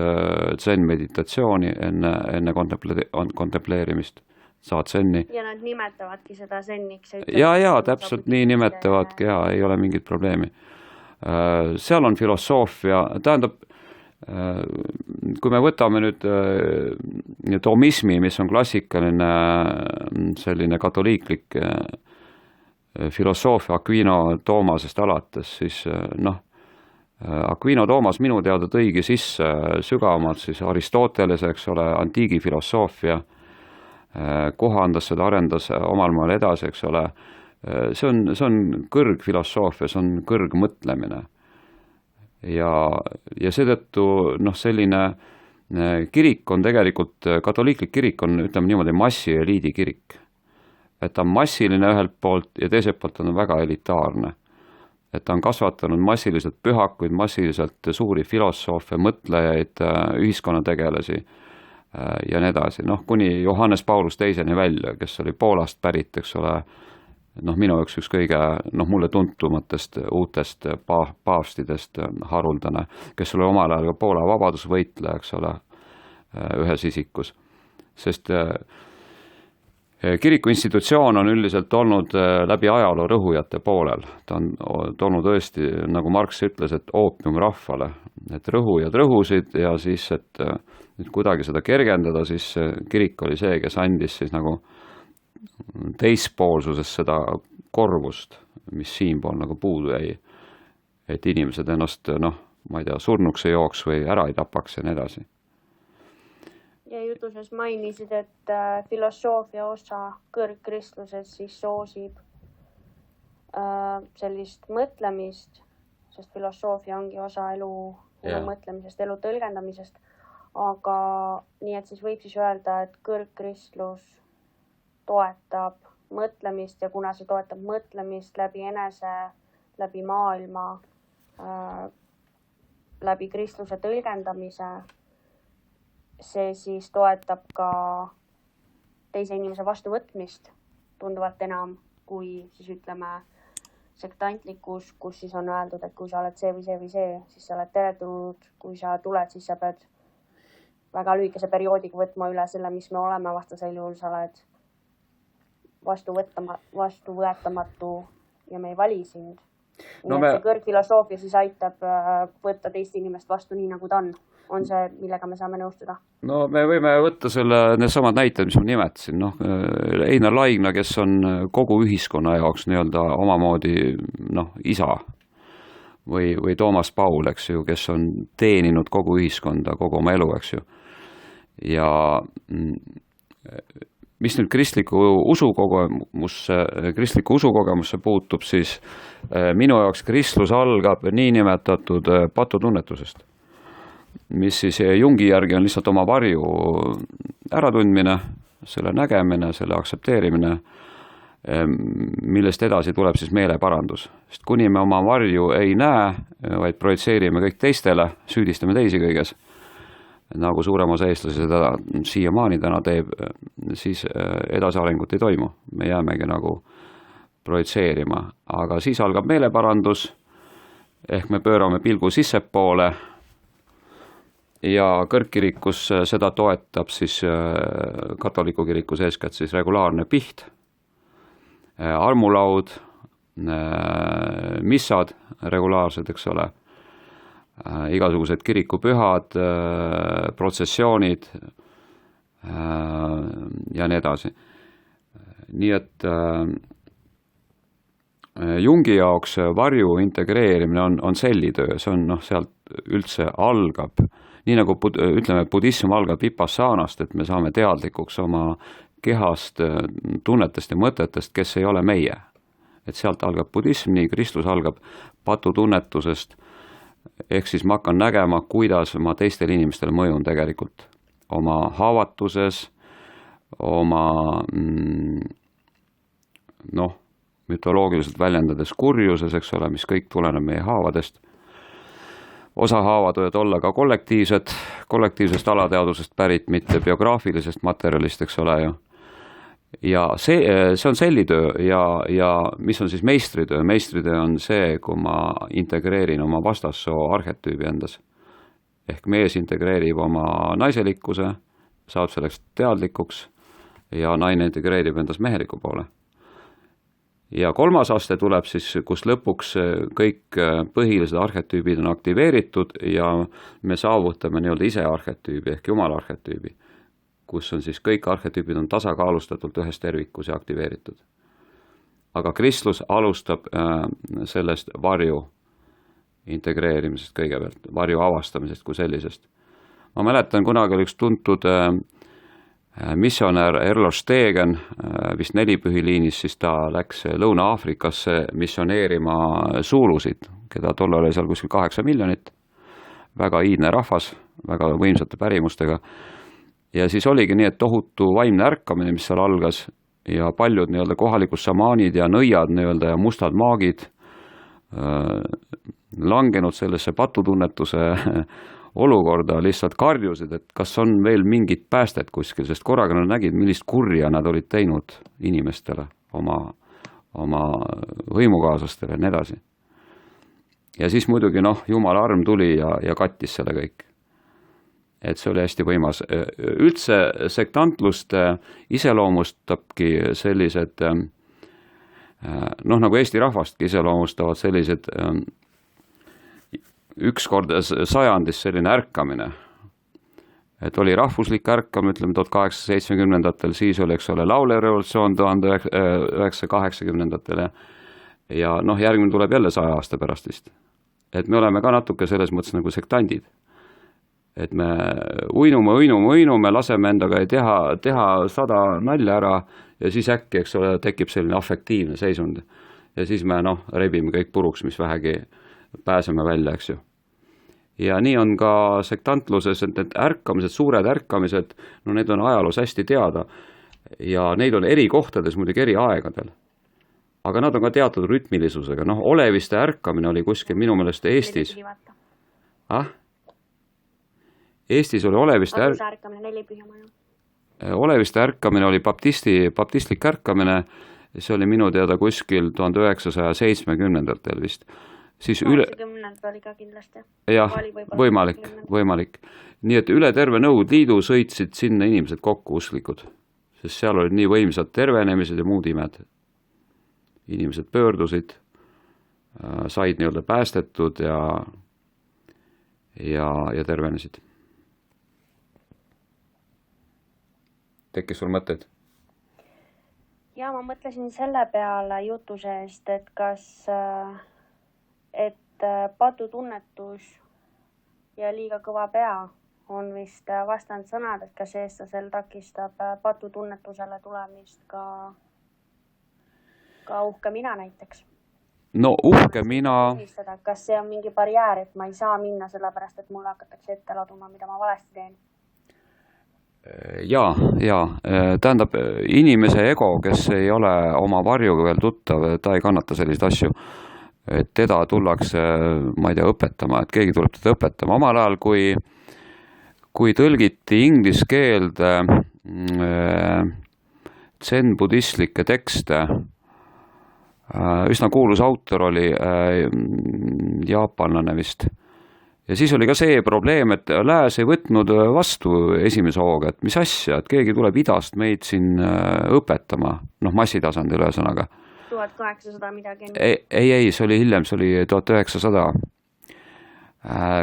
Speaker 1: zen-meditatsiooni enne kontempleerimist. Saad zenni.
Speaker 2: Ja nad nimetavadki seda zenniks.
Speaker 1: Ja, täpselt nii nimetavadki ja ei ole mingit probleemi. Seal on filosoofia, tähendab, kui me võtame nüüd tomismi, mis on klassikaline selline katoliiklik filosoofia Aquino Toomasest alates, siis Aquino Toomas minu teada tõigi sisse sügavamalt siis Aristotelese, eks ole, antiigi filosoofia, kohandas seda, arendas omal maal edasi, eks ole. See on kõrgfilosoofia, see on kõrgmõtlemine. Ja seetõttu selline kirik on tegelikult, katoliiklik kirik on, ütleme niimoodi, massi eliidi kirik. Et ta on massiline ühelt poolt ja teiselt poolt on väga elitaarne. Et ta on kasvatanud massiliselt pühakuid, massiliselt suuri filosoofe, mõtlejaid, ühiskonnategelasi ja nii edasi. Kuni Johannes Paulus teiseni välja, kes oli Poolast pärit, eks ole, minu üks kõige mulle tuntumatest uutest paavstidest haruldane, kes oli omal ajal ka Poola vabadusvõitleja, eks ole, ühes isikus. Sest kiriku institutsioon on üldiselt olnud läbi ajaloo rõhujate poolel. Ta on toonud tõesti, nagu Marx ütles, et oopium rahvale, et rõhujad rõhusid ja siis, et nüüd kuidagi seda kergendada, siis kirik oli see, kes andis siis nagu teispoolsuses seda korvust, mis siinpool nagu puudu jäi, et inimesed ennast, ma ei tea, surnuks ei jooks või ära ei tapaks ja nii edasi.
Speaker 2: Ja jutuses mainisid, et filosoofia osa kõrgkristluses siis soosib sellist mõtlemist, sest filosoofia ongi osa elu mõtlemisest, elu tõlgendamisest, aga nii, et siis võib siis öelda, et kõrgkristlus toetab mõtlemist ja kuna see toetab mõtlemist läbi enese, läbi maailma, läbi kristluse tõlgendamise, see siis toetab ka teise inimese vastuvõtmist tunduvalt enam kui siis ütleme sektantlikkus, kus siis on öeldud, et kui sa oled see või see või see, siis sa oled teretulnud, kui sa tuled, siis sa pead väga lühikese perioodiga võtma üle selle, mis me oleme, vastasel juhul sa oled vastuvõetamatu ja me ei vali sind. Kõrgfilosoofia siis aitab võtta teist inimest vastu nii, nagu ta on see, millega me saame nõustuda?
Speaker 1: No me võime võtta need samad näited, mis ma nimetasin. Einar Laigna, kes on kogu ühiskonna jaoks nii-öelda omamoodi isa või Toomas Paul, eks ju, kes on teeninud kogu ühiskonda, kogu oma elu, eks ju. Ja mis nüüd kristliku usukogemusse puutub, siis minu jaoks kristlus algab niinimetatud patutunnetusest, mis siis Jungi järgi on lihtsalt oma varju äratundmine, selle nägemine, selle aktsepteerimine, millest edasi tuleb siis meeleparandus. Sest kuni me oma varju ei näe, vaid projitseerime kõik teistele, süüdistame teisi kõiges, nagu suurem osa eestlasi seda siiamaani täna teeb, siis edasiarengut ei toimu. Me jäämegi nagu projitseerima. Aga siis algab meeleparandus, ehk me pöörame pilgu sissepoole ja kõrgkirikus seda toetab siis katoliku kirikus eeskätt siis regulaarne piht, armulaud, missad regulaarsed, eks ole, igasugused kirikupühad, protsessioonid ja nii edasi. Nii et Jungi jaoks varju integreerimine on sellitöö, see on sealt üldse algab. Nii nagu ütleme, budism algab vipassanast, et me saame teadlikuks oma kehast, tunnetest ja mõtetest, kes ei ole meie. Et sealt algab budism, nii kristlus algab patutunnetusest, ehk siis ma hakkan nägema, kuidas ma teistele inimestele mõjun tegelikult. Oma haavatuses, oma mütoloogiliselt väljendades kurjuses, eks ole, mis kõik tuleneb meie haavadest. Osa haavad võivad olla ka kollektiivsest alateadusest pärit, mitte biograafilisest materjalist, eks ole ju. Ja see on sellitöö ja mis on siis meistritöö? Meistritöö on see, kui ma integreerin oma vastassoo arhetüübi endas. Ehk mees integreerib oma naiselikkuse, saab selleks teadlikuks ja naine integreerib endas meheliku poole. Ja kolmas aste tuleb siis, kus lõpuks kõik põhilised arhetüübid on aktiveeritud ja me saavutame nii-öelda ise arhetüübi ehk jumala arhetüübi, kus on siis kõik arhetüübid on tasakaalustatult ühes tervikus ja aktiveeritud. Aga kristlus alustab sellest varju integreerimisest kõigepealt, varju avastamisest kui sellisest. Ma mäletan, kunagi oli üks tuntud missionär Erlo Stegen, vist Nelipühiliinis, siis ta läks Lõuna-Aafrikasse missioneerima suulusid, keda tollal oli seal kuskil 8 miljonit, väga iidne rahvas, väga võimsate pärimustega. Ja siis oligi nii, et tohutu vaimne ärkamine, mis seal algas ja paljud nii-öelda kohalikud šamaanid ja nõiad nii-öelda ja mustad maagid langenud sellesse patutunnetuse olukorda lihtsalt karjusid, et kas on veel mingit päästet kuskil, sest korraga nad nägid, millist kurja nad olid teinud inimestele, oma võimukaaslastele ja nii edasi. Ja siis muidugi Jumala arm tuli ja kattis selle kõik. Et see oli hästi võimas. Üldse sektantlust iseloomustabki sellised, nagu Eesti rahvastki iseloomustavad sellised ükskord sajandis selline ärkamine. Et oli rahvuslik ärkamine, ütleme 1870-ndatel, siis oli, eks ole, laulev revolutsioon 1980-ndatel ja järgmine tuleb jälle 100 aasta pärast vist. Et me oleme ka natuke selles mõttes nagu sektandid. Et me uinume, laseme endaga teha 100 nalja ära ja siis äkki, eks ole, tekib selline affektiivne seisund. Ja siis me rebime kõik puruks, mis vähegi pääseme välja, eks ju. Ja nii on ka sektantluses, et need ärkamised, suured ärkamised, need on ajaloos hästi teada ja neid on eri kohtades, muidugi eri aegadel. Aga nad on ka teatud rütmilisusega. Oleviste ärkamine oli kuskil minu meelest Eestis. Eestis oli oleviste ärkamine oli baptistlik ärkamine, see oli minu teada kuskil 1970-ndatel vist.
Speaker 2: 80 oli ka kindlasti.
Speaker 1: Jah, võimalik. Nii et üle terve Nõukogude Liidu sõitsid sinna inimesed kokku usklikud, sest seal olid nii võimsad tervenemised ja muud imed. Inimesed pöördusid, said nii-öelda päästetud ja tervenesid. Tekkis sul mõtted?
Speaker 2: Ja ma mõtlesin selle peale jutu seest, et kas patutunnetus ja liiga kõva pea on vist vastand sõnad, et kas eestlasel takistab patutunnetusele tulemist ka uhke mina näiteks.
Speaker 1: No uhke mina...
Speaker 2: Kas see on mingi barjäär, et ma ei saa minna sellepärast, et mulle hakatakse ette laduma, mida ma valesti teen?
Speaker 1: Ja, tähendab inimese ego, kes ei ole oma varjuga veel tuttav, ta ei kannata selliseid asju. Et teda tullakse, ma ei tea, õpetama, et keegi tuleb teda õpetama. Omal ajal, kui tõlgiti inglise keelde zen-budistlikke tekste, üsna kuulus autor oli jaapanlane vist. Ja siis oli ka see probleem, et lääs ei võtnud vastu esimese hooga, et mis asja, et keegi tuleb idast meid siin õpetama, massitasandil ühesõnaga.
Speaker 2: 1800 midagi.
Speaker 1: Ei, see oli hiljem, see oli 1900.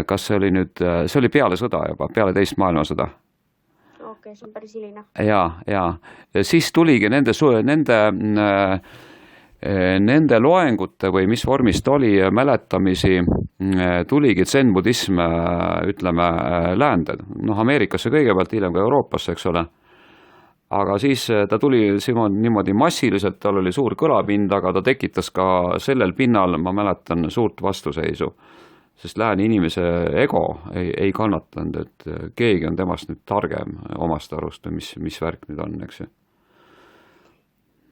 Speaker 1: Kas see oli nüüd, see oli peale sõda juba, peale teist maailmasõda.
Speaker 2: Okei, see on päris hiline.
Speaker 1: Ja siis tuligi nende nende loengute või mis vormis ta oli mäletamisi tuligi zen-budism, ütleme, läände. Noh, Ameerikasse kõigepealt, hiljem ka Euroopasse, eks ole. Aga siis ta tuli niimoodi massiliselt, tal oli suur kõlapind, aga ta tekitas ka sellel pinnal, ma mäletan, suurt vastuseisu. Sest lääne inimese ego ei kannatanud, et keegi on temast nüüd targem omast arust või mis värk nüüd on, eks ju.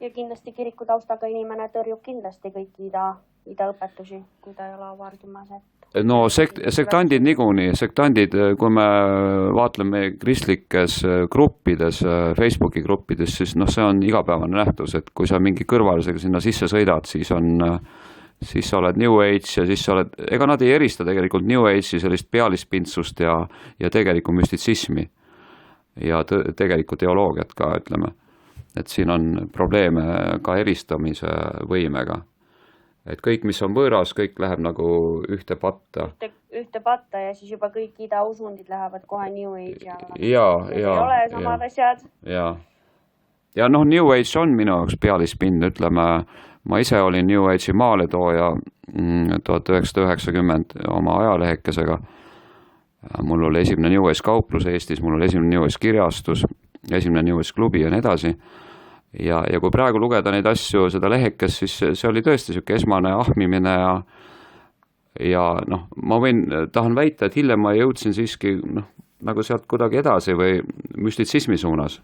Speaker 2: Ja kindlasti kiriku taustaga inimene tõrjub kindlasti kõiki ida õpetusi, kui ta ei ole avardumas.
Speaker 1: No sektandid niikuinii, kui me vaatleme kristlikes gruppides, Facebooki gruppides, siis see on igapäevane nähtus, et kui sa mingi kõrvalisega sinna sisse sõidad, siis sa oled New Age ja siis sa oled, ega nad ei erista tegelikult New Age'i sellist pealispindsust ja tegelikku müstitsismi ja tegelikku teoloogiat ka, ütleme. Et siin on probleeme ka eristamise võimega. Et kõik, mis on võõras, kõik läheb nagu ühte patta.
Speaker 2: Ühte patta ja siis juba kõik idausundid lähevad kohe New Age alla.
Speaker 1: Ei
Speaker 2: ole samad asjad.
Speaker 1: Ja New Age on minu jaoks pealispind, ütleme, ma ise olin New Age'i maaletooja 1990 oma ajalehekesega. Mul oli esimene New Age kauplus Eestis, mul oli esimene New Age kirjastus, esimene New Age klubi ja nii edasi. Ja kui praegu lugeda neid asju, seda lehekest, siis see oli tõesti selline esmane ahmimine ja ma tahan väita, et hiljem ma jõudsin siiski nagu sealt kuidagi edasi või müstitsismi suunas.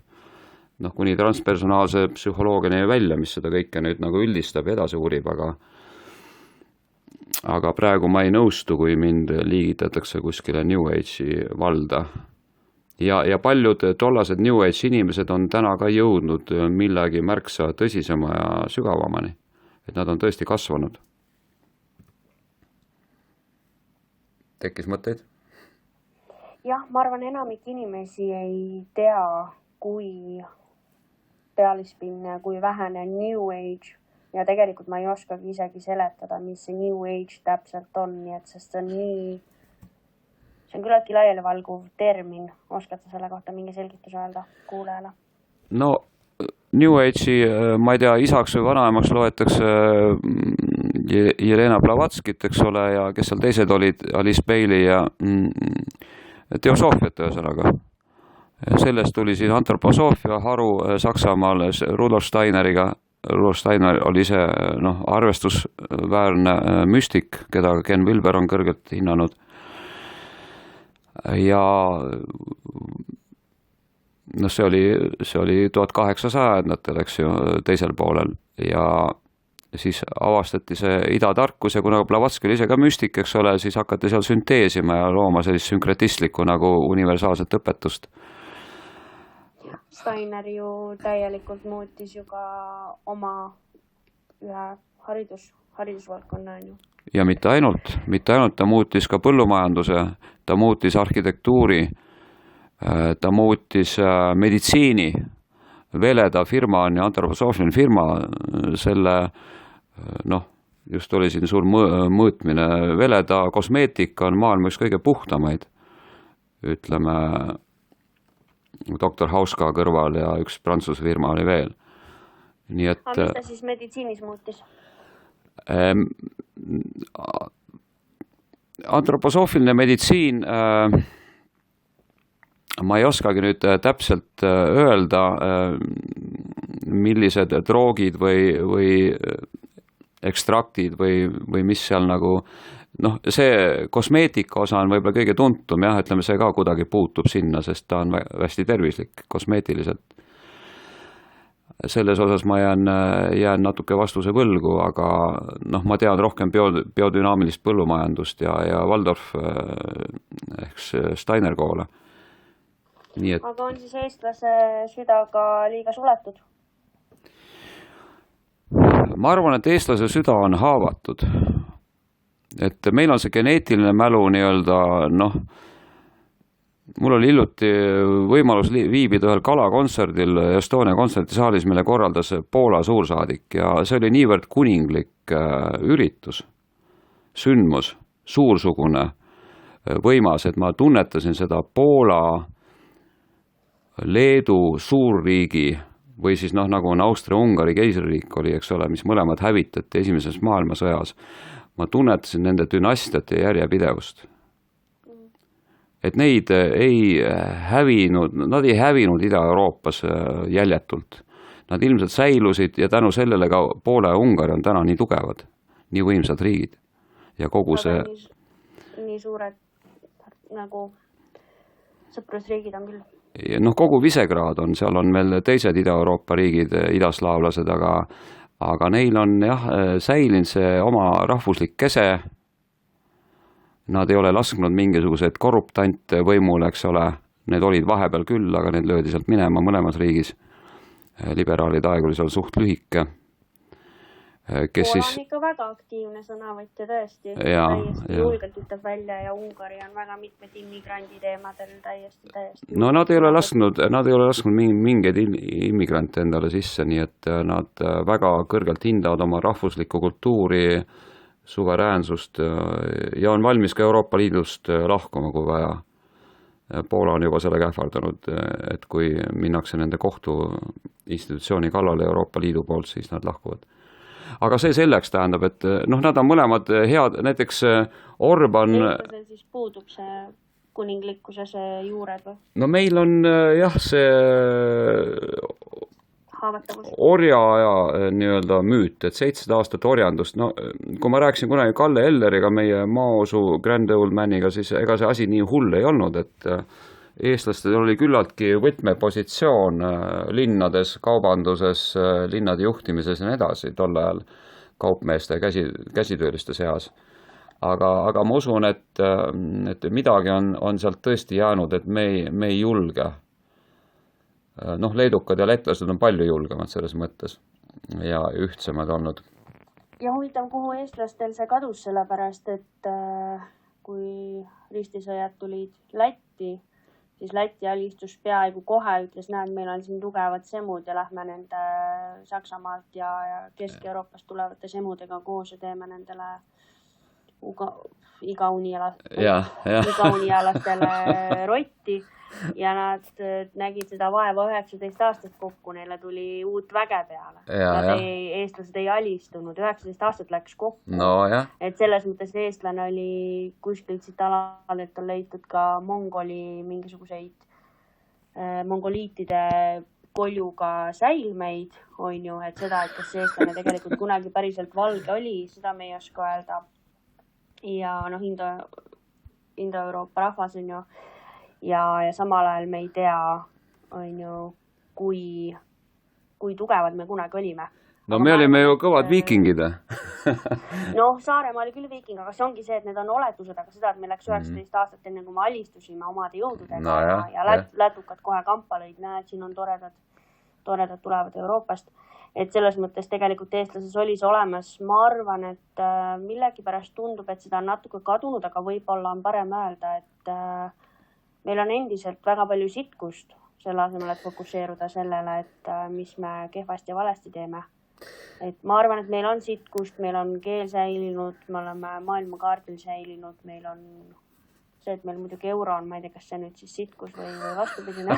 Speaker 1: Kuni transpersonaalse psühholoogiani välja, mis seda kõike nüüd nagu üldistab ja edasi uurib, aga praegu ma ei nõustu, kui mind liigitatakse kuskile New Age'i valda. Ja paljud tollased New Age inimesed on täna ka jõudnud millegi märksa tõsisema ja sügavamani. Et nad on tõesti kasvanud. Tekkis mõtteid?
Speaker 2: Jah, ma arvan, enamik inimesi ei tea, kui pealispinne, kui vähene New Age ja tegelikult ma ei oskagi isegi seletada, mis see New Age täpselt on, nii et sest see on küllaltki laialivalguv termin. Oskad sa selle kohta mingi selgitus öelda kuulajale? No,
Speaker 1: New Age'i, ma ei tea, isaks või vanaemaks loetakse Jelena Blavatskit, eks ole, ja kes seal teised olid, Alice Bailey ja teosoofiat ühesõnaga. Sellest tuli siis antroposoofia haru Saksamaal Rudolf Steineriga. Rudolf Steiner oli ise arvestusväärne müstik, keda Ken Wilber on kõrgelt hinnanud. Ja see oli 1800-ndatel, eks ju, teisel poolel ja siis avastati see idatarkus ja kuna Blavatski oli ise ka müstik, eks ole, siis hakati seal sünteesima ja looma sellist sünkretistlikku nagu universaalset õpetust.
Speaker 2: Steiner ju täielikult muutis ju ka oma ühe haridusvaldkonna, on ju.
Speaker 1: Ja mitte ainult, ta muutis ka põllumajanduse, ta muutis arhitektuuri, ta muutis meditsiini, Veleda firma on ja antroposoofiline firma, selle, just oli siin suur mõõtmine, Veleda kosmeetika on maailma üks kõige puhtamaid, ütleme, doktor Hauska kõrval ja üks prantsuse firma oli veel. Nii et,
Speaker 2: aga mis ta siis meditsiinis muutis?
Speaker 1: Antroposoofiline meditsiin, ma ei oskagi nüüd täpselt öelda, millised droogid või ekstraktid või mis seal nagu, see kosmeetika osa on võib-olla kõige tuntum, jah, ütleme, see ka kuidagi puutub sinna, sest ta on hästi tervislik kosmeetiliselt. Selles osas ma jään natuke vastuse võlgu, aga ma tean rohkem biodünaamilist põllumajandust ja Waldorf ehk Steiner koole.
Speaker 2: Aga on siis eestlase süda ka liiga suletud?
Speaker 1: Ma arvan, et eestlase süda on haavatud. Et meil on see geneetiline mälu nii-öelda, mul oli hiljuti võimalus viibida ühel kalakontserdil Estonia kontserdisaalis, mille korraldas Poola suursaadik ja see oli niivõrd kuninglik üritus, sündmus, suursugune, võimas, et ma tunnetasin seda Poola, Leedu suurriigi või siis noh, nagu on Austria-Ungari keisririik oli, eks ole, mis mõlemad hävitati esimeses maailmasõjas. Ma tunnetasin nende dünastiate järjepidevust. Et neid ei hävinud, nad ei hävinud Ida-Euroopas jäljetult. Nad ilmselt säilusid ja tänu sellele ka Poola ja Ungari on täna nii tugevad, nii võimsad riigid. Ja kogu see...
Speaker 2: Nii suured nagu sõprusriigid on küll.
Speaker 1: Noh, kogu Visegrad on, seal on veel teised Ida-Euroopa riigid, idaslaavlased, aga neil on jah, säilinud see oma rahvuslik kese. Nad ei ole lasknud mingisuguseid korruptante võimule, eks ole. Need olid vahepeal küll, aga need löödi sealt minema mõlemas riigis. Liberaalide aeg oli seal suht lühike.
Speaker 2: Poola on ikka väga aktiivne sõnavõtja tõesti. Täiesti julgelt ütleb välja ja Ungari on väga mitmed immigrandi teemadel täiesti.
Speaker 1: No nad ei ole lasknud mingeid immigrante endale sisse, nii et nad väga kõrgelt hindavad oma rahvuslikku kultuuri, suveräänsust ja on valmis ka Euroopa Liidust lahkuma, kui vaja. Poola on juba sellega ähvardanud, et kui minnakse nende kohtu institutsiooni kallale Euroopa Liidu poolt, siis nad lahkuvad. Aga see selleks tähendab, et noh, nad on mõlemad head, näiteks Orban...
Speaker 2: Eestlasel siis puudub see kuninglikkuse see juured või?
Speaker 1: No meil on jah, see orja ja nii-öelda müüt, et 700 aastat orjandust. No, kui ma rääkisin kunagi Kalle Elleriga, meie maosu Grand Old Maniga, siis ega see asi nii hull ei olnud, et eestlastel oli küllaltki võtmepositsioon linnades, kaubanduses, linnade juhtimises ja nii edasi tol ajal kaupmeeste käsitööliste seas. Aga ma usun, et midagi on sealt tõesti jäänud, et me ei julge. Noh, leedukad ja letlased on palju julgemad selles mõttes ja ühtsemad olnud.
Speaker 2: Ja huvitav, kuhu eestlastel see kadus sellepärast, et kui ristisõjad tulid Lätti, siis Läti alistus peaaegu kohe, ütles, näed, meil on siin tugevad semud ja lähme nende Saksamaalt ja Kesk-Euroopast tulevate semudega koos ja teeme nendele igaunialastele rotti ja nad nägid seda vaeva 19 aastat kokku, neile tuli uut väge peale. Eestlased ei alistunud, 19 aastat läks kokku.
Speaker 1: No,
Speaker 2: et selles mõttes eestlane oli kuskilt siit aladelt on leitud ka mingisuguseid mongoliitide koljuga säilmeid, on ju, et seda, et kas eestlane tegelikult kunagi päriselt valge oli, seda me ei oska öelda. Ja noh, Indo-Euroopa rahvas on ju, ja samal ajal me ei tea, on ju, kui tugevad me kunagi olime.
Speaker 1: No me olime ju kõvad viikingid.
Speaker 2: Noh, Saaremaa oli küll viiking, aga see ongi see, et need on oletused, aga seda, et me läks 19 aastat enne, kui me alistusime omade jõududega ja lätukad kohe kampa lõid, näed, siin on toredad tulevad Euroopast. Et selles mõttes tegelikult eestlases oli see olemas. Ma arvan, et millegipärast tundub, et seda on natuke kadunud, aga võib-olla on parem öelda, et meil on endiselt väga palju sitkust selle asemel, et fokusseeruda sellele, et mis me kehvasti ja valesti teeme. Et ma arvan, et meil on sitkust, meil on keel säilinud, me oleme maailmakaardil säilinud, meil on see, et meil muidugi euro on, ma ei tea, kas see nüüd siis sitkus või vastupidine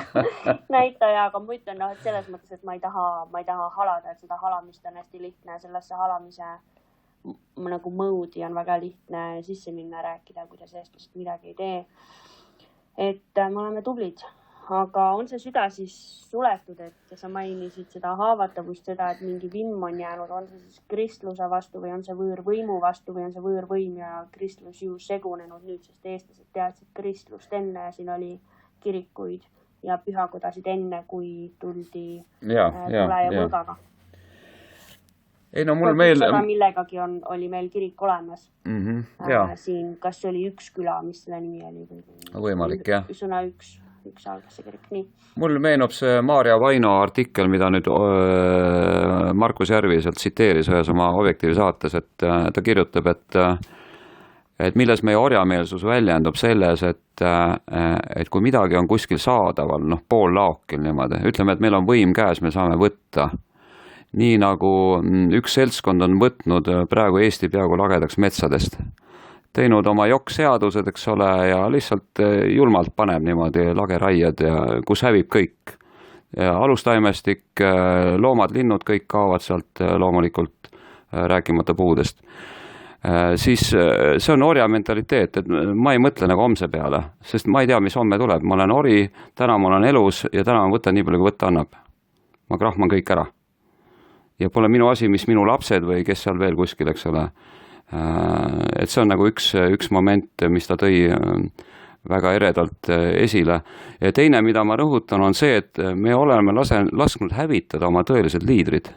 Speaker 2: näitaja, aga ma ütlen, et selles mõttes, et ma ei taha halada, et seda halamist on hästi lihtne, sellesse halamise nagu mõudi on väga lihtne sisse minna rääkida, kuidas eestlased midagi ei tee. Et me oleme tublid, aga on see süda siis suletud, et sa mainisid seda haavatavust, seda, et mingi vimm on jäänud, on see siis kristluse vastu või on see võõrvõimu vastu või on see võõrvõim ja kristlus ju segunenud nüüd, sest eestlased teadsid kristlust enne ja siin oli kirikuid ja pühakodasid enne, kui tuldi tule ja võlgaga.
Speaker 1: Ei, no mul
Speaker 2: millegagi oli meil kirik olemas. Siin, kas see oli üks küla, mis selle nimi oli?
Speaker 1: Võimalik, jah.
Speaker 2: Sõna üks algas see kirik, nii.
Speaker 1: Mul meenub see Maarja Vaino artikkel, mida nüüd Markus Järvi sealt tsiteeris ühes oma Objektiivi saates, et ta kirjutab, et milles meie orjameelsus väljendub selles, et kui midagi on kuskil saadaval, noh, pool laokil niimoodi, ütleme, et meil on võim käes, me saame võtta. Nii nagu üks seltskond on võtnud praegu Eesti peaaegu lagedaks metsadest. Teinud oma jokkseadused, eks ole, ja lihtsalt julmalt paneb niimoodi lageraied ja kus hävib kõik. alustaimestik, loomad, linnud, kõik kaovad sealt loomulikult, rääkimata puudest. Siis see on orja mentaliteet, et ma ei mõtle nagu homse peale, sest ma ei tea, mis homme tuleb. Ma olen ori, täna ma olen elus ja täna ma võtan nii palju, kui võtta annab. Ma krahman kõik ära. Ja pole minu asi, mis minu lapsed või kes seal veel kuskil, eks ole. Et see on nagu üks moment, mis ta tõi väga eredalt esile. Ja teine, mida ma rõhutan, on see, et me oleme lasknud hävitada oma tõelised liidrid,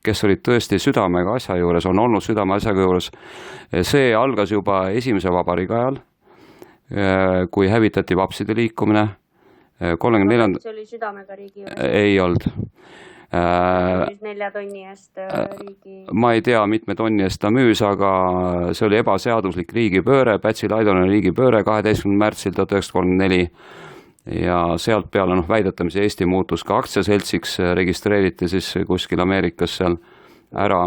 Speaker 1: kes olid tõesti südamega asja juures, on olnud südame asjaga juures. See algas juba esimese vabariigi ajal, kui hävitati vapside liikumine. 34.
Speaker 2: See oli südamega riigi juures.
Speaker 1: Ei olnud.
Speaker 2: 4 tonni eest riigi.
Speaker 1: Ma ei tea, mitme tonni eest ta müüs, aga see oli ebaseaduslik riigipööre, Pätsi-Laidonen riigipööre 12. märtsil 1934. Ja sealt peale väidetamisi Eesti muutus ka aktsiaseltsiks, registreeriti siis kuskil Ameerikas seal ära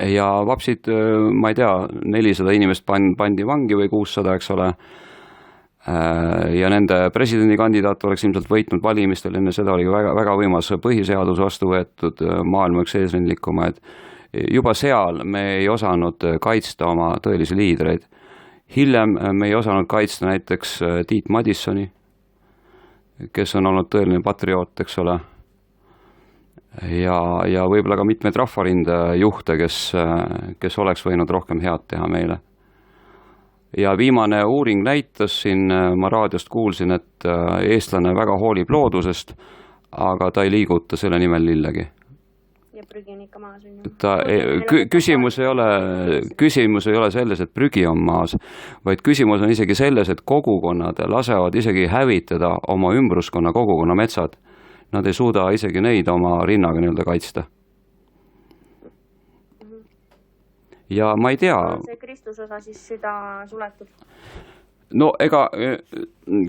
Speaker 1: ja vapsid, ma ei tea, 400 inimest pandi vangi või 600, eks ole. Ja nende presidendikandidaat oleks ilmselt võitnud valimistel, enne seda oli väga, väga võimas põhiseadus vastu võetud, maailma üks eesrindlikumaid. Juba seal me ei osanud kaitsta oma tõelisi liidreid. Hiljem me ei osanud kaitsta näiteks Tiit Madissoni, kes on olnud tõeline patrioot, eks ole. Ja võib-olla ka mitmeid rahvarinde juhte, kes oleks võinud rohkem head teha meile. Ja viimane uuring näitas siin, ma raadiost kuulsin, et eestlane väga hoolib loodusest, aga ta ei liiguta selle nimel lillegi.
Speaker 2: Ja prügi on ikka maas.
Speaker 1: Küsimus ei ole selles, et prügi on maas, vaid küsimus on isegi selles, et kogukonnad lasevad isegi hävitada oma ümbruskonna kogukonna metsad. Nad ei suuda isegi neid oma rinnaga nii-öelda kaitsta. Ja ma ei tea.
Speaker 2: See kristlusosa siis süda suletud?
Speaker 1: No ega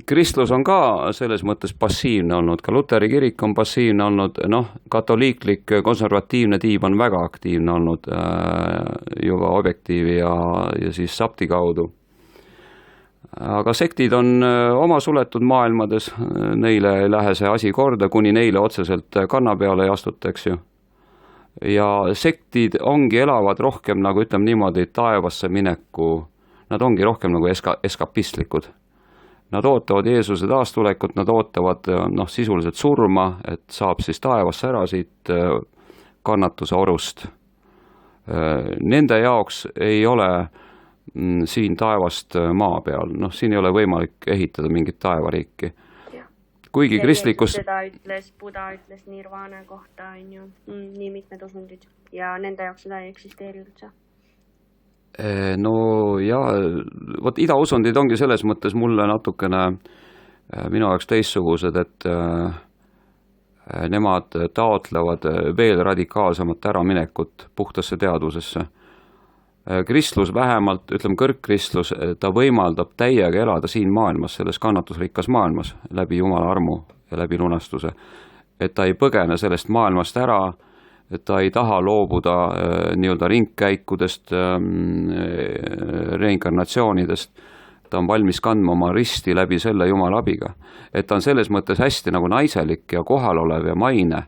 Speaker 1: kristlus on ka selles mõttes passiivne olnud, ka Luteri kirik on passiivne olnud, katoliiklik konservatiivne tiib on väga aktiivne olnud juba objektiivi ja siis sapti kaudu. Aga sektid on oma suletud maailmades, neile ei lähe see asi korda, kuni neile otseselt kanna peale ei astuta, eks ju. Ja sektid elavad rohkem nagu ütleme niimoodi taevasse mineku. Nad ongi rohkem nagu eskapistlikud. Nad ootavad Jeesuse taastulekut, nad ootavad sisuliselt surma, et saab siis taevasse ära siit kannatuse orust. Nende jaoks ei ole siin taevast maa peal. Siin ei ole võimalik ehitada mingit taevariiki. Kuigi kristlikus...
Speaker 2: Seda ütles, Buda ütles nirvana kohta, on ju, nii mitmed usundid. Ja nende jaoks seda ei eksisteeri üldse.
Speaker 1: No ja, vot idausundid ongi selles mõttes mulle natukene minu jaoks teistsugused, et nemad taotlevad veel radikaalsemat äraminekut puhtasse teadvusesse. Kristlus vähemalt, ütleme kõrgkristlus, ta võimaldab täiega elada siin maailmas, selles kannatusrikkas maailmas, läbi Jumala armu ja läbi lunastuse. Et ta ei põgene sellest maailmast ära, et ta ei taha loobuda nii-öelda ringkäikudest, reinkarnatsioonidest, ta on valmis kandma oma risti läbi selle Jumala abiga. Et ta on selles mõttes hästi nagu naiselik ja kohalolev ja maine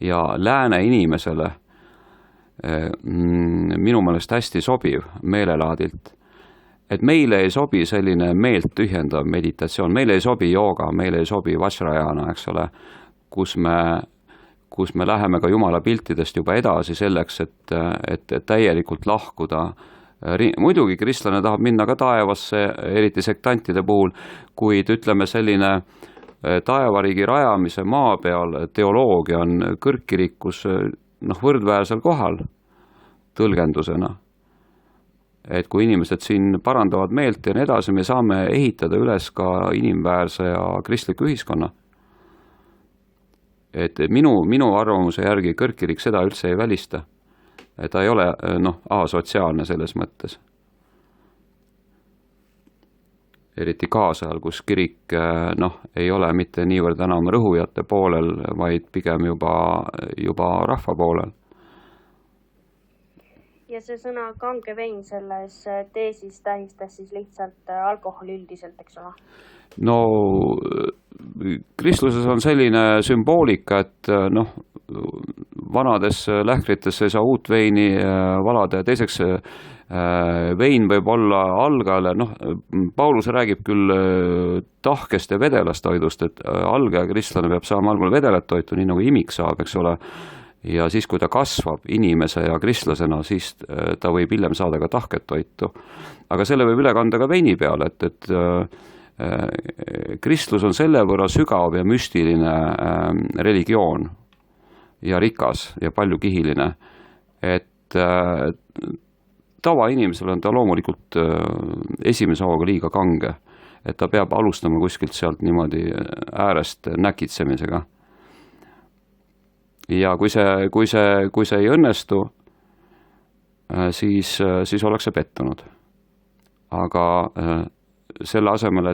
Speaker 1: ja lääne inimesele minu meelest hästi sobiv meelelaadilt. Et meile ei sobi selline meelt tühjendav meditatsioon, meile ei sobi jooga, meile ei sobi vajrayana, eks ole, kus me läheme ka Jumala piltidest juba edasi selleks, et täielikult lahkuda. Muidugi kristlane tahab minna ka taevasse, eriti sektantide puhul, kuid ütleme selline taevariigi rajamise maa peal teoloogia on kõrgkirikus võrdväärsel kohal tõlgendusena. Et kui inimesed siin parandavad meelt ja nii edasi, me saame ehitada üles ka inimväärse ja kristliku ühiskonna. Et minu arvamuse järgi kõrgkirik seda üldse ei välista. Et ta ei ole asotsiaalne selles mõttes. Eriti kaasajal, kus kirik ei ole mitte niivõrd enam rõhujate poolel, vaid pigem juba rahva poolel.
Speaker 2: Ja see sõna kange vein selles teesis tähistas siis lihtsalt alkoholi üldiselt, eks ole?
Speaker 1: No kristluses on selline sümboolika, et noh, vanades lähkrites ei saa uut veini valada ja teiseks vein võib olla algajale, noh, Paulus räägib küll tahkest ja vedelast toidust, et algaja kristlane peab saama algul vedelat toitu, nii nagu imik saab, eks ole, ja siis, kui ta kasvab inimese ja kristlasena, siis ta võib hiljem saada ka tahket toitu. Aga selle võib üle kanda ka veini peale, et kristlus on selle võrra sügav ja müstiline religioon ja rikas ja paljukihiline, et tavainimesel on ta loomulikult esimese hooga liiga kange, et ta peab alustama kuskilt sealt niimoodi äärest näkitsemisega. Ja kui see ei õnnestu, siis ollakse pettunud. Aga selle asemel,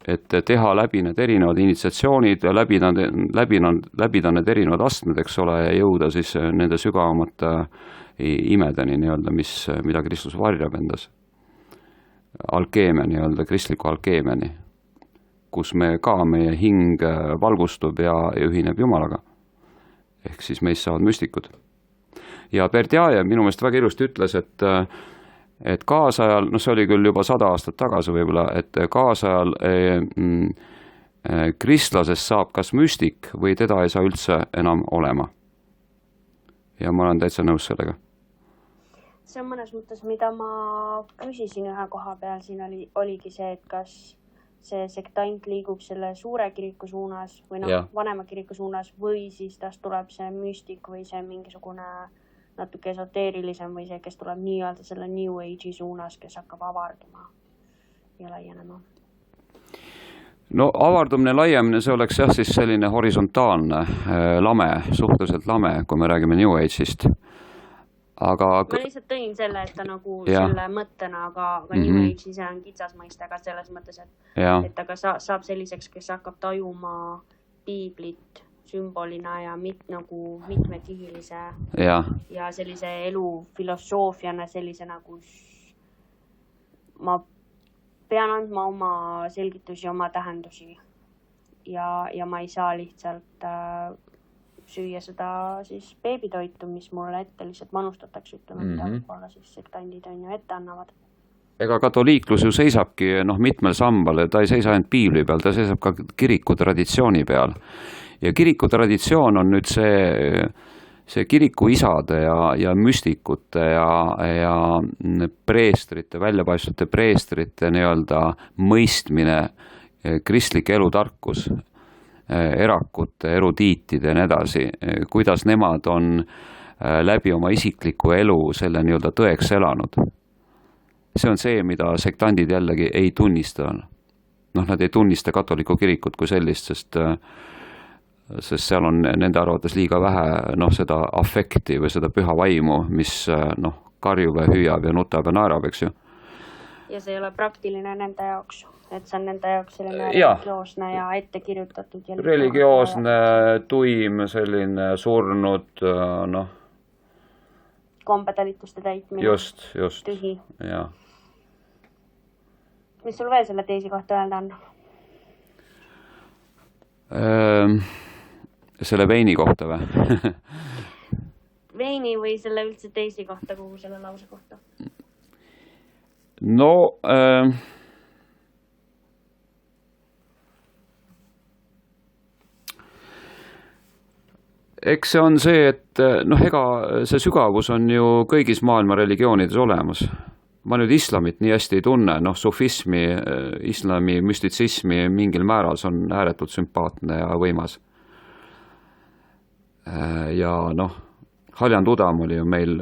Speaker 1: et teha läbi need erinevad initsiatsioonid ja läbida need erinevad astmed, eks ole, ja jõuda siis nende sügavamate imedeni nii-öelda, mida Kristus varjab endas. Alkeemia nii-öelda, kristliku alkeemiani, kus meie hing valgustub ja ühineb Jumalaga. Ehk siis meist saavad müstikud. Ja Berdiajev minu meelest väga ilusti ütles, et kaasajal, see oli küll juba 100 aastat tagasi võib-olla, et kaasajal kristlasest saab kas müstik või teda ei saa üldse enam olema. Ja ma olen täitsa nõus sellega.
Speaker 2: See on mõnes mõttes, mida ma küsisin ühe koha peal, siin oligi see, et kas see sektant liigub selle suure kiriku suunas või vanema kiriku suunas või siis tast tuleb see müstik või see mingisugune natuke esoteerilisem või see, kes tuleb nii-öelda selle New Age'i suunas, kes hakkab avarduma ja laienema.
Speaker 1: No avardumine, laiemine, see oleks jah siis selline horisontaalne lame, suhteliselt lame, kui me räägime New Age'ist. Aga
Speaker 2: ma lihtsalt tõin selle, et ta nagu selle mõttena, aga New Age ise on kitsas mõiste, aga selles mõttes, et aga saab selliseks, kes hakkab tajuma piiblit sümbolina ja nagu mitmekihilise ja sellise elu filosoofiana sellisena, kus ma pean andma oma selgitusi, oma tähendusi ja ma ei saa lihtsalt süüa seda siis beebitoitu, mis mulle ette lihtsalt manustatakse, ütleme, mida võib-olla siis sektandid on ju ette annavad.
Speaker 1: Ega katoliiklus ju seisabki mitmel sambal, ta ei seisa ainult piibli peal, ta seisab ka kiriku traditsiooni peal. Ja kiriku traditsioon on nüüd see kiriku isade ja müstikute ja preestrite, väljapaistvate preestrite nii-öelda mõistmine, kristlik elutarkus, erakute, erudiitide ja nii edasi, kuidas nemad on läbi oma isikliku elu selle nii-öelda tõeks elanud. See on see, mida sektandid jällegi ei tunnista. Nad ei tunnista katoliku kirikut kui sellist, sest seal on nende arvates liiga vähe seda afekti või seda püha vaimu, mis karjub ja hüüab ja nutab ja naerab, eks ju.
Speaker 2: Ja see ei ole praktiline nende jaoks. Et see on nende jaoks selline religioosne ja ette kirjutatud. Ja
Speaker 1: religioosne, tuim, selline surnud,
Speaker 2: kompetalituste täitmine.
Speaker 1: Just.
Speaker 2: Tühi.
Speaker 1: Ja.
Speaker 2: Mis sul veel selle teisi kohta öelda on?
Speaker 1: Selle veini kohta või?
Speaker 2: Veini või selle üldse teisi kohta, kogu selle lause kohta?
Speaker 1: No... Eks see on see, et ega see sügavus on ju kõigis maailma religioonides olemas. Ma nüüd islamit nii hästi ei tunne, sufismi, islami, müstitsismi mingil määral, see on ääretult sümpaatne ja võimas. Ja Haljan Tudam oli ju meil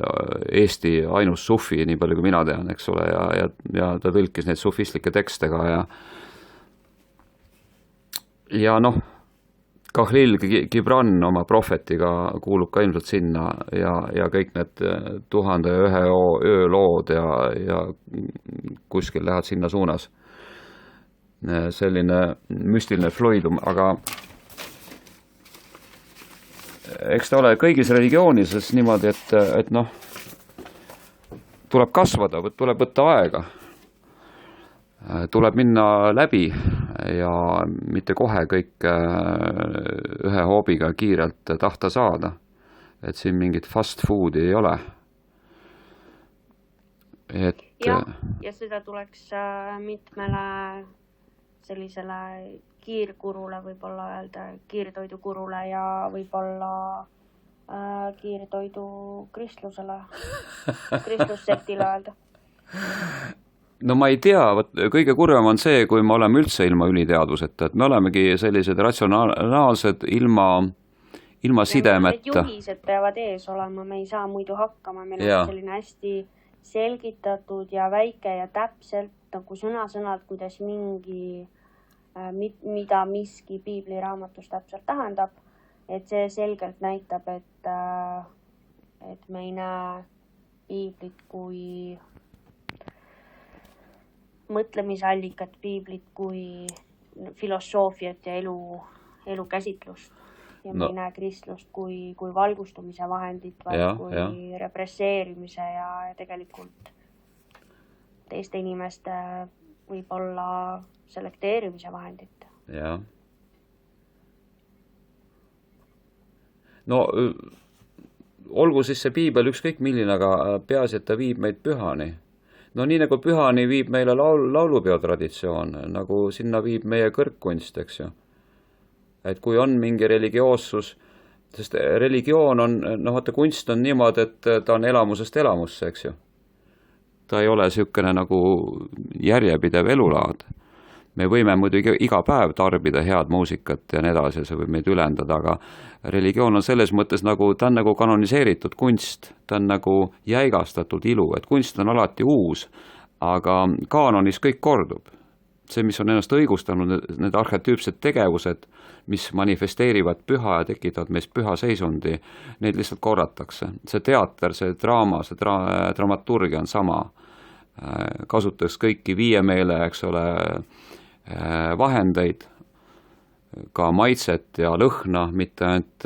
Speaker 1: Eesti ainus sufi, nii palju kui mina tean, eks ole, ja ta tõlkis neid sufistlikke tekste ka ja Kahlil Gibran oma prohvetiga kuulub ka ilmselt sinna ja kõik need 1001 öö lood ja kuskil lähevad sinna suunas. Selline müstiline fluidum, aga eks ta ole kõigis religioonides niimoodi, et tuleb kasvada, tuleb võtta aega. Tuleb minna läbi ja mitte kohe kõik ühe hoobiga kiirelt tahta saada. Et siin mingit fast foodi ei ole.
Speaker 2: Ja seda tuleks mitmele sellisele kiirkurule võib-olla öelda, kiirtoidukurule ja võib-olla kiirtoidu kristlusele, kristlussektile öelda.
Speaker 1: No ma ei tea, kõige kurvem on see, kui me oleme üldse ilma üliteadvuseta, et me olemegi sellised ratsionaalsed ilma sidemeta.
Speaker 2: Juhised peavad ees olema, me ei saa muidu hakkama, meil on selline hästi selgitatud ja väike ja täpselt nagu sõna-sõnad, kuidas mida miski piibliraamatus täpselt tähendab, et see selgelt näitab, et me ei näe piiblit kui mõtlemisallikat, piiblit kui filosoofiat ja elu käsitlust. Ja me ei näe kristlust kui valgustumise vahendit, vaid kui represseerimise ja tegelikult teiste inimeste võib-olla selekteerimise vahendit.
Speaker 1: Ja. No olgu siis see piibel ükskõik milline, aga peaasi, et ta viib meid pühani. No nii nagu pühani viib meile laulupeo traditsioon, nagu sinna viib meie kõrgkunst, eks ju. Et kui on mingi religioossus, sest religioon on, vaata kunst on niimoodi, et ta on elamusest elamusse, eks ju. Ta ei ole sükene nagu järjepidev elulaad. Me võime muidugi iga päev tarbida head muusikat ja nii edasi, see võib meid ülendada, aga religioon on selles mõttes nagu, ta on nagu kanoniseeritud kunst, ta on nagu jäigastatud ilu, et kunst on alati uus, aga kaanonis kõik kordub. See, mis on ennast õigustanud, need arhetüüpsed tegevused, mis manifesteerivad püha ja tekitavad meist püha seisundi, neid lihtsalt korratakse. See teater, see draama, see dramaturgia on sama. Kasutaks kõiki viiemeele, eks ole, vahendeid, ka maitset ja lõhna, mitte ainult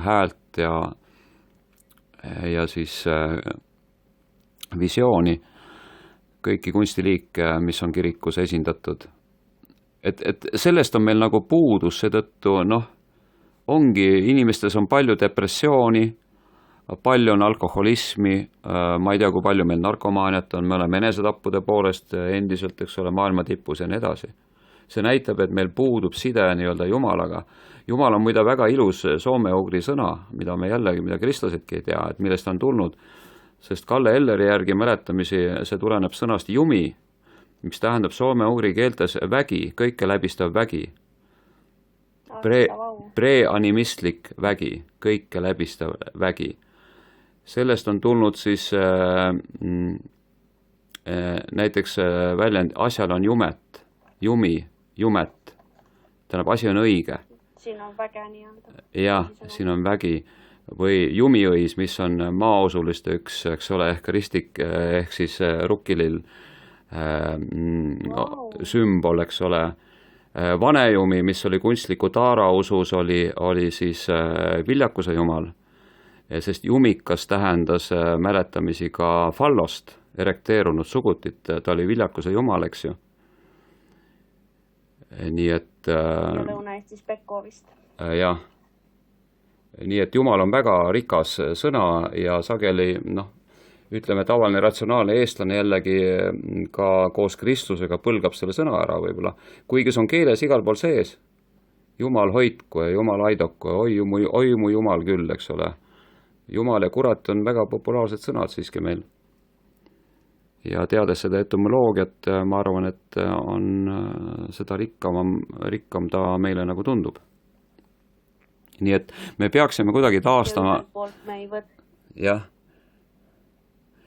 Speaker 1: häält ja siis visiooni, kõiki kunstiliike, mis on kirikus esindatud. Et sellest on meil nagu puudus, seetõttu ongi, inimestes on palju depressiooni, palju on alkoholismi, ma ei tea, kui palju meil narkomaaniat on, me oleme enesetappude poolest endiselt, eks ole, maailma tipus ja nii edasi. See näitab, et meil puudub side nii-öelda Jumalaga. Jumal on muide väga ilus soome-ugri sõna, mida kristlasedki ei tea, et millest on tulnud, sest Kalle Elleri järgi mäletamisi see tuleneb sõnast jumi, mis tähendab soome-ugri keeltes vägi, kõike läbistav vägi. Pre-animistlik vägi, kõike läbistav vägi. Sellest on tulnud siis näiteks väljend asjal on jumet, jumet. Tähendab, asi on õige.
Speaker 2: Siin on väge nii-öelda.
Speaker 1: Jah, siin on vägi. Või jumiõis, mis on maaosuliste üks, eks ole, ehk ristik, ehk siis rukkilill sümbol, eks ole. Vanejumi, mis oli kunstliku taara usus, oli siis viljakuse jumal, sest jumikas tähendas mäletamisi ka fallost, erekteerunud sugutit, ta oli viljakuse jumal, eks ju. Nii et
Speaker 2: ja Lõuna-Eestis Pekkovist.
Speaker 1: Jah. Nii et Jumal on väga rikas sõna ja sageli, ütleme, tavaline ratsionaalne eestlane jällegi ka koos kristlusega põlgab selle sõna ära võib-olla. Kuigi see on keeles igal pool sees. Jumal hoidku ja Jumal aidaku ja oi mu Jumal küll, eks ole. Jumal ja kurat on väga populaarsed sõnad siiski meil. Ja teades seda etümoloogiat, ma arvan, et on seda rikkam ta meile nagu tundub. Nii et me peaksime kuidagi taastama. Jah.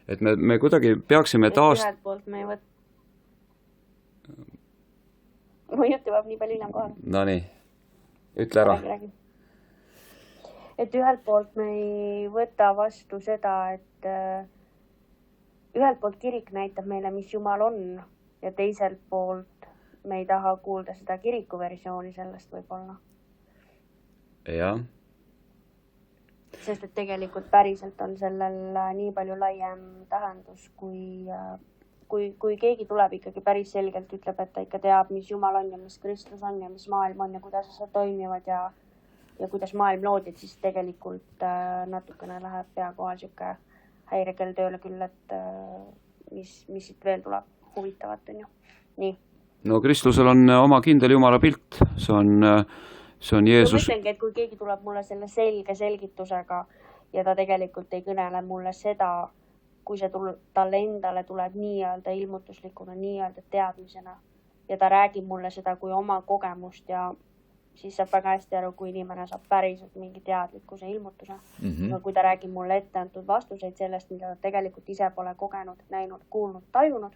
Speaker 1: Et me kuidagi peaksime
Speaker 2: ühelt poolt me ei Mu jutt jõuab nii palju hiljem kohal.
Speaker 1: No nii, ütle ära.
Speaker 2: Et ühelt poolt me ei võta vastu seda, et ühelt poolt kirik näitab meile, mis Jumal on ja teiselt poolt me ei taha kuulda seda kiriku versiooni sellest võib-olla.
Speaker 1: Jah.
Speaker 2: sest et tegelikult päriselt on sellel nii palju laiem tähendus, kui keegi tuleb ikkagi päris selgelt, ütleb, et ta ikka teab, mis Jumal on ja mis Kristus on ja mis maailm on ja kuidas asjad toimivad ja kuidas maailm loodi, siis tegelikult natukene läheb pea kohal sihuke häirekell tööle küll, et mis siit veel tuleb huvitavat, on ju. Nii.
Speaker 1: No Kristlusel on oma kindel Jumala pilt, see on Jeesus.
Speaker 2: Ma mõtlengi, et kui keegi tuleb mulle selle selge selgitusega ja ta tegelikult ei kõnele mulle seda, kui see talle endale tuleb nii-öelda ilmutuslikuna, nii-öelda teadmisena ja ta räägib mulle seda kui oma kogemust ja siis saab väga hästi aru, kui inimene saab päriselt mingi teadlikkuse ilmutuse. Aga kui ta räägib mulle ette antud vastuseid sellest, mida ta tegelikult ise pole kogenud, näinud, kuulnud, tajunud,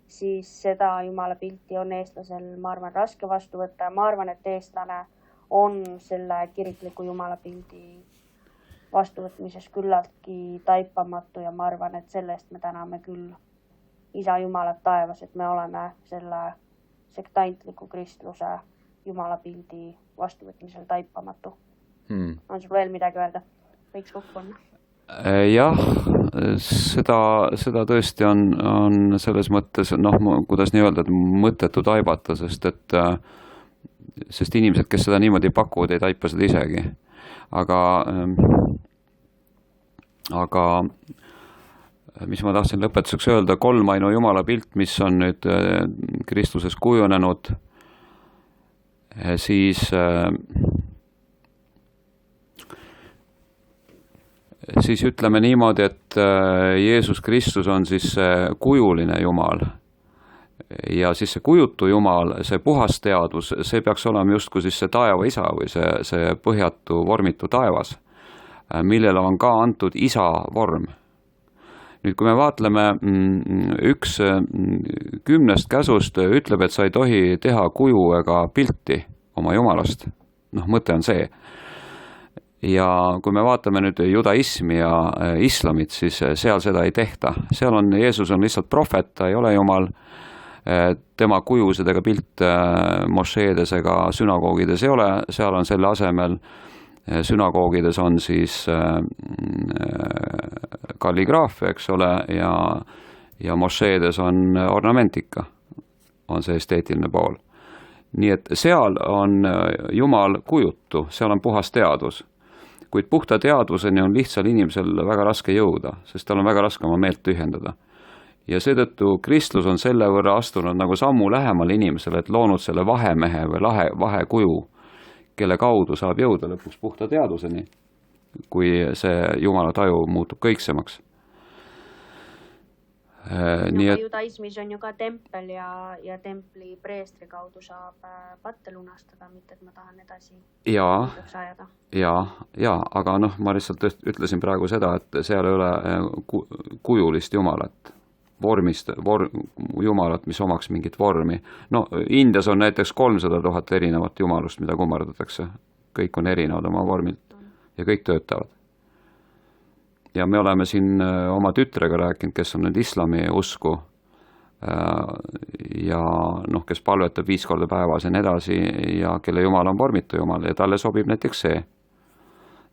Speaker 2: siis seda Jumala pilti on eestlasel, ma arvan, raske vastu võtta. Ma arvan, et eestlane on selle kirikliku Jumala pildi vastuvõtmises küllaltki taipamatu ja ma arvan, et sellest me täname küll Isa Jumalat taevas, et me oleme selle sektantliku kristluse Jumala pildi vastuvõtmisel taipamatu. On sul veel midagi öelda? Võiks kokku panna?
Speaker 1: Jah, seda tõesti on selles mõttes, kuidas nii öelda, et mõttetu taibata, sest inimesed, kes seda niimoodi pakuvad, ei taipa seda isegi. Aga mis ma tahtsin lõpetuseks öelda, kolmainu Jumala pilt, mis on nüüd Kristuses kujunenud, siis ütleme niimoodi, et Jeesus Kristus on siis kujuline Jumal ja siis see kujutu Jumal, see puhas teadvus, see peaks olema justkui siis see taeva isa või see põhjatu vormitu taevas, millele on ka antud isa vorm. Nüüd, kui me vaatleme, 1 10 käsust ütleb, et sa ei tohi teha kuju ega pilti oma Jumalast. Mõte on see. Ja kui me vaatame nüüd judaismi ja islamit, siis seal seda ei tehta. Seal on, Jeesus on lihtsalt prohvet, ta ei ole Jumal. Tema kujused ega pilt mošeedes ega sünagoogides ei ole, seal on selle asemel sünagoogides on siis kalligraafia, eks ole, ja mošeedes on ornamentika, on see esteetiline pool. Nii et seal on Jumal kujutu, seal on puhas teadvus. Kuid puhta teadvuseni on lihtsal inimesel väga raske jõuda, sest tal on väga raske oma meelt tühjendada. Ja seetõttu kristlus on selle võrra astunud nagu sammu lähemal inimesele, et loonud selle vahemehe või vahekuju, kelle kaudu saab jõuda lõpuks puhta teadvuseni, kui see Jumala taju muutub kõiksemaks.
Speaker 2: Judaismis on ju ka tempel ja templi preestri kaudu saab patte lunastada, mitte et ma tahan edasi ajada. Ja, aga ma lihtsalt ütlesin praegu seda, et seal ei ole kujulist Jumalat, Jumalat, mis omaks mingit vormi. Indias on näiteks 300 000 erinevat Jumalust, mida kummardatakse. Kõik on erinevad oma vormilt ja kõik töötavad. Ja me oleme siin oma tütrega rääkinud, kes on nüüd islami usku ja kes palvetab 5 korda päevas ja nii edasi ja kelle Jumal on vormitu Jumal ja talle sobib näiteks see,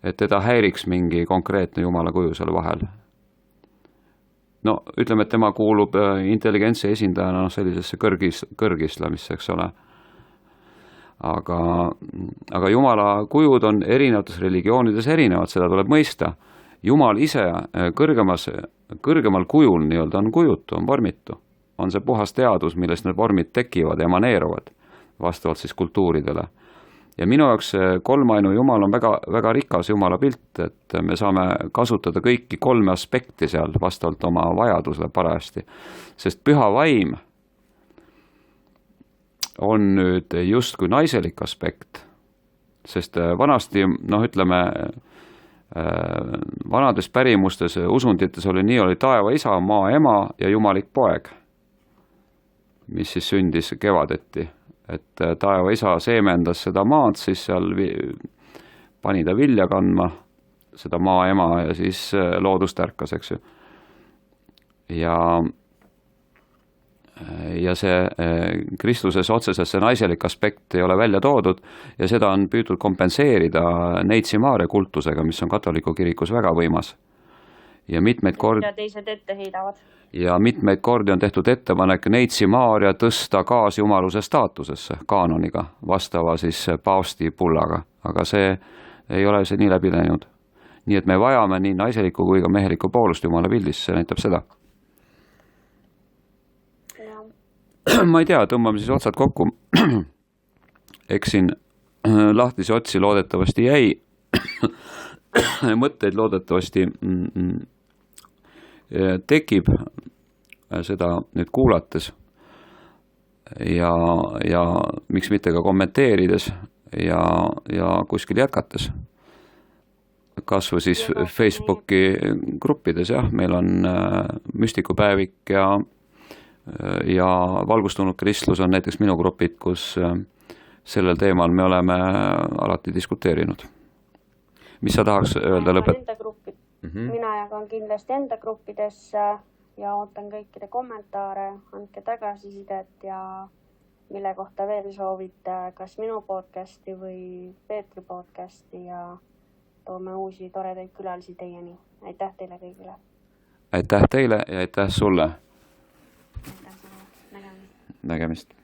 Speaker 2: et teda häiriks mingi konkreetne Jumala kuju seal vahel. Ütleme, et tema kuulub intelligentsi esindajana sellisesse kõrgislamisse, eks ole. Aga Jumala kujud on erinevates religioonides erinevad, seda tuleb mõista. Jumal ise kõrgemal kujul nii-öelda on kujutu, on vormitu. On see puhas teadus, millest need vormid tekivad, emaneeruvad vastavalt siis kultuuridele. Ja minu jaoks kolmainu Jumal on väga, väga rikas Jumala pilt, et me saame kasutada kõiki 3 aspekti seal vastavalt oma vajadusele parajasti. Sest püha vaim on nüüd justkui naiselik aspekt, sest vanasti, ütleme, vanades pärimustes usundites oli nii, oli taeva isa, maa ema ja jumalik poeg, mis siis sündis kevadeti. Et taeva isa seemendas seda maad, siis seal pani ta vilja kandma, seda maa ema ja siis loodus tärkas, eks ju.
Speaker 1: ja see kristluses otseselt see naiselik aspekt ei ole välja toodud ja seda on püütud kompenseerida Neitsi Maarja kultusega, mis on katoliku kirikus väga võimas. Ja mitmeid kordi,
Speaker 2: mida teised ette heidavad.
Speaker 1: ja mitmeid kordi on tehtud ettepanek Neitsi Maarja tõsta kaasjumaluse staatusesse kaanoniga, vastava siis paavsti pullaga, aga see ei ole see nii läbi läinud. Nii et me vajame nii naiseliku kui ka meheliku poolust Jumala pildis, see näitab seda. Ma ei tea, tõmbame siis otsad kokku. Eks siin lahtisi otsi loodetavasti jäi. Mõtteid loodetavasti tekib seda nüüd kuulates ja miks mitte ka kommenteerides ja kuskil jätkates. Kas või siis Facebooki gruppides, jah, meil on müstikupäevik ja valgustunud kristlus on näiteks minu grupid, kus sellel teemal me oleme alati diskuteerinud. Mis sa tahaks öelda
Speaker 2: Mina jagan kindlasti enda gruppidesse ja ootan kõikide kommentaare, andke tagasisidet ja mille kohta veel soovite, kas minu podcasti või Peetri podcasti ja toome uusi toredaid külalisi teieni. Aitäh teile kõigile!
Speaker 1: Aitäh teile ja aitäh sulle!
Speaker 2: Nägemist!
Speaker 1: Nägemist!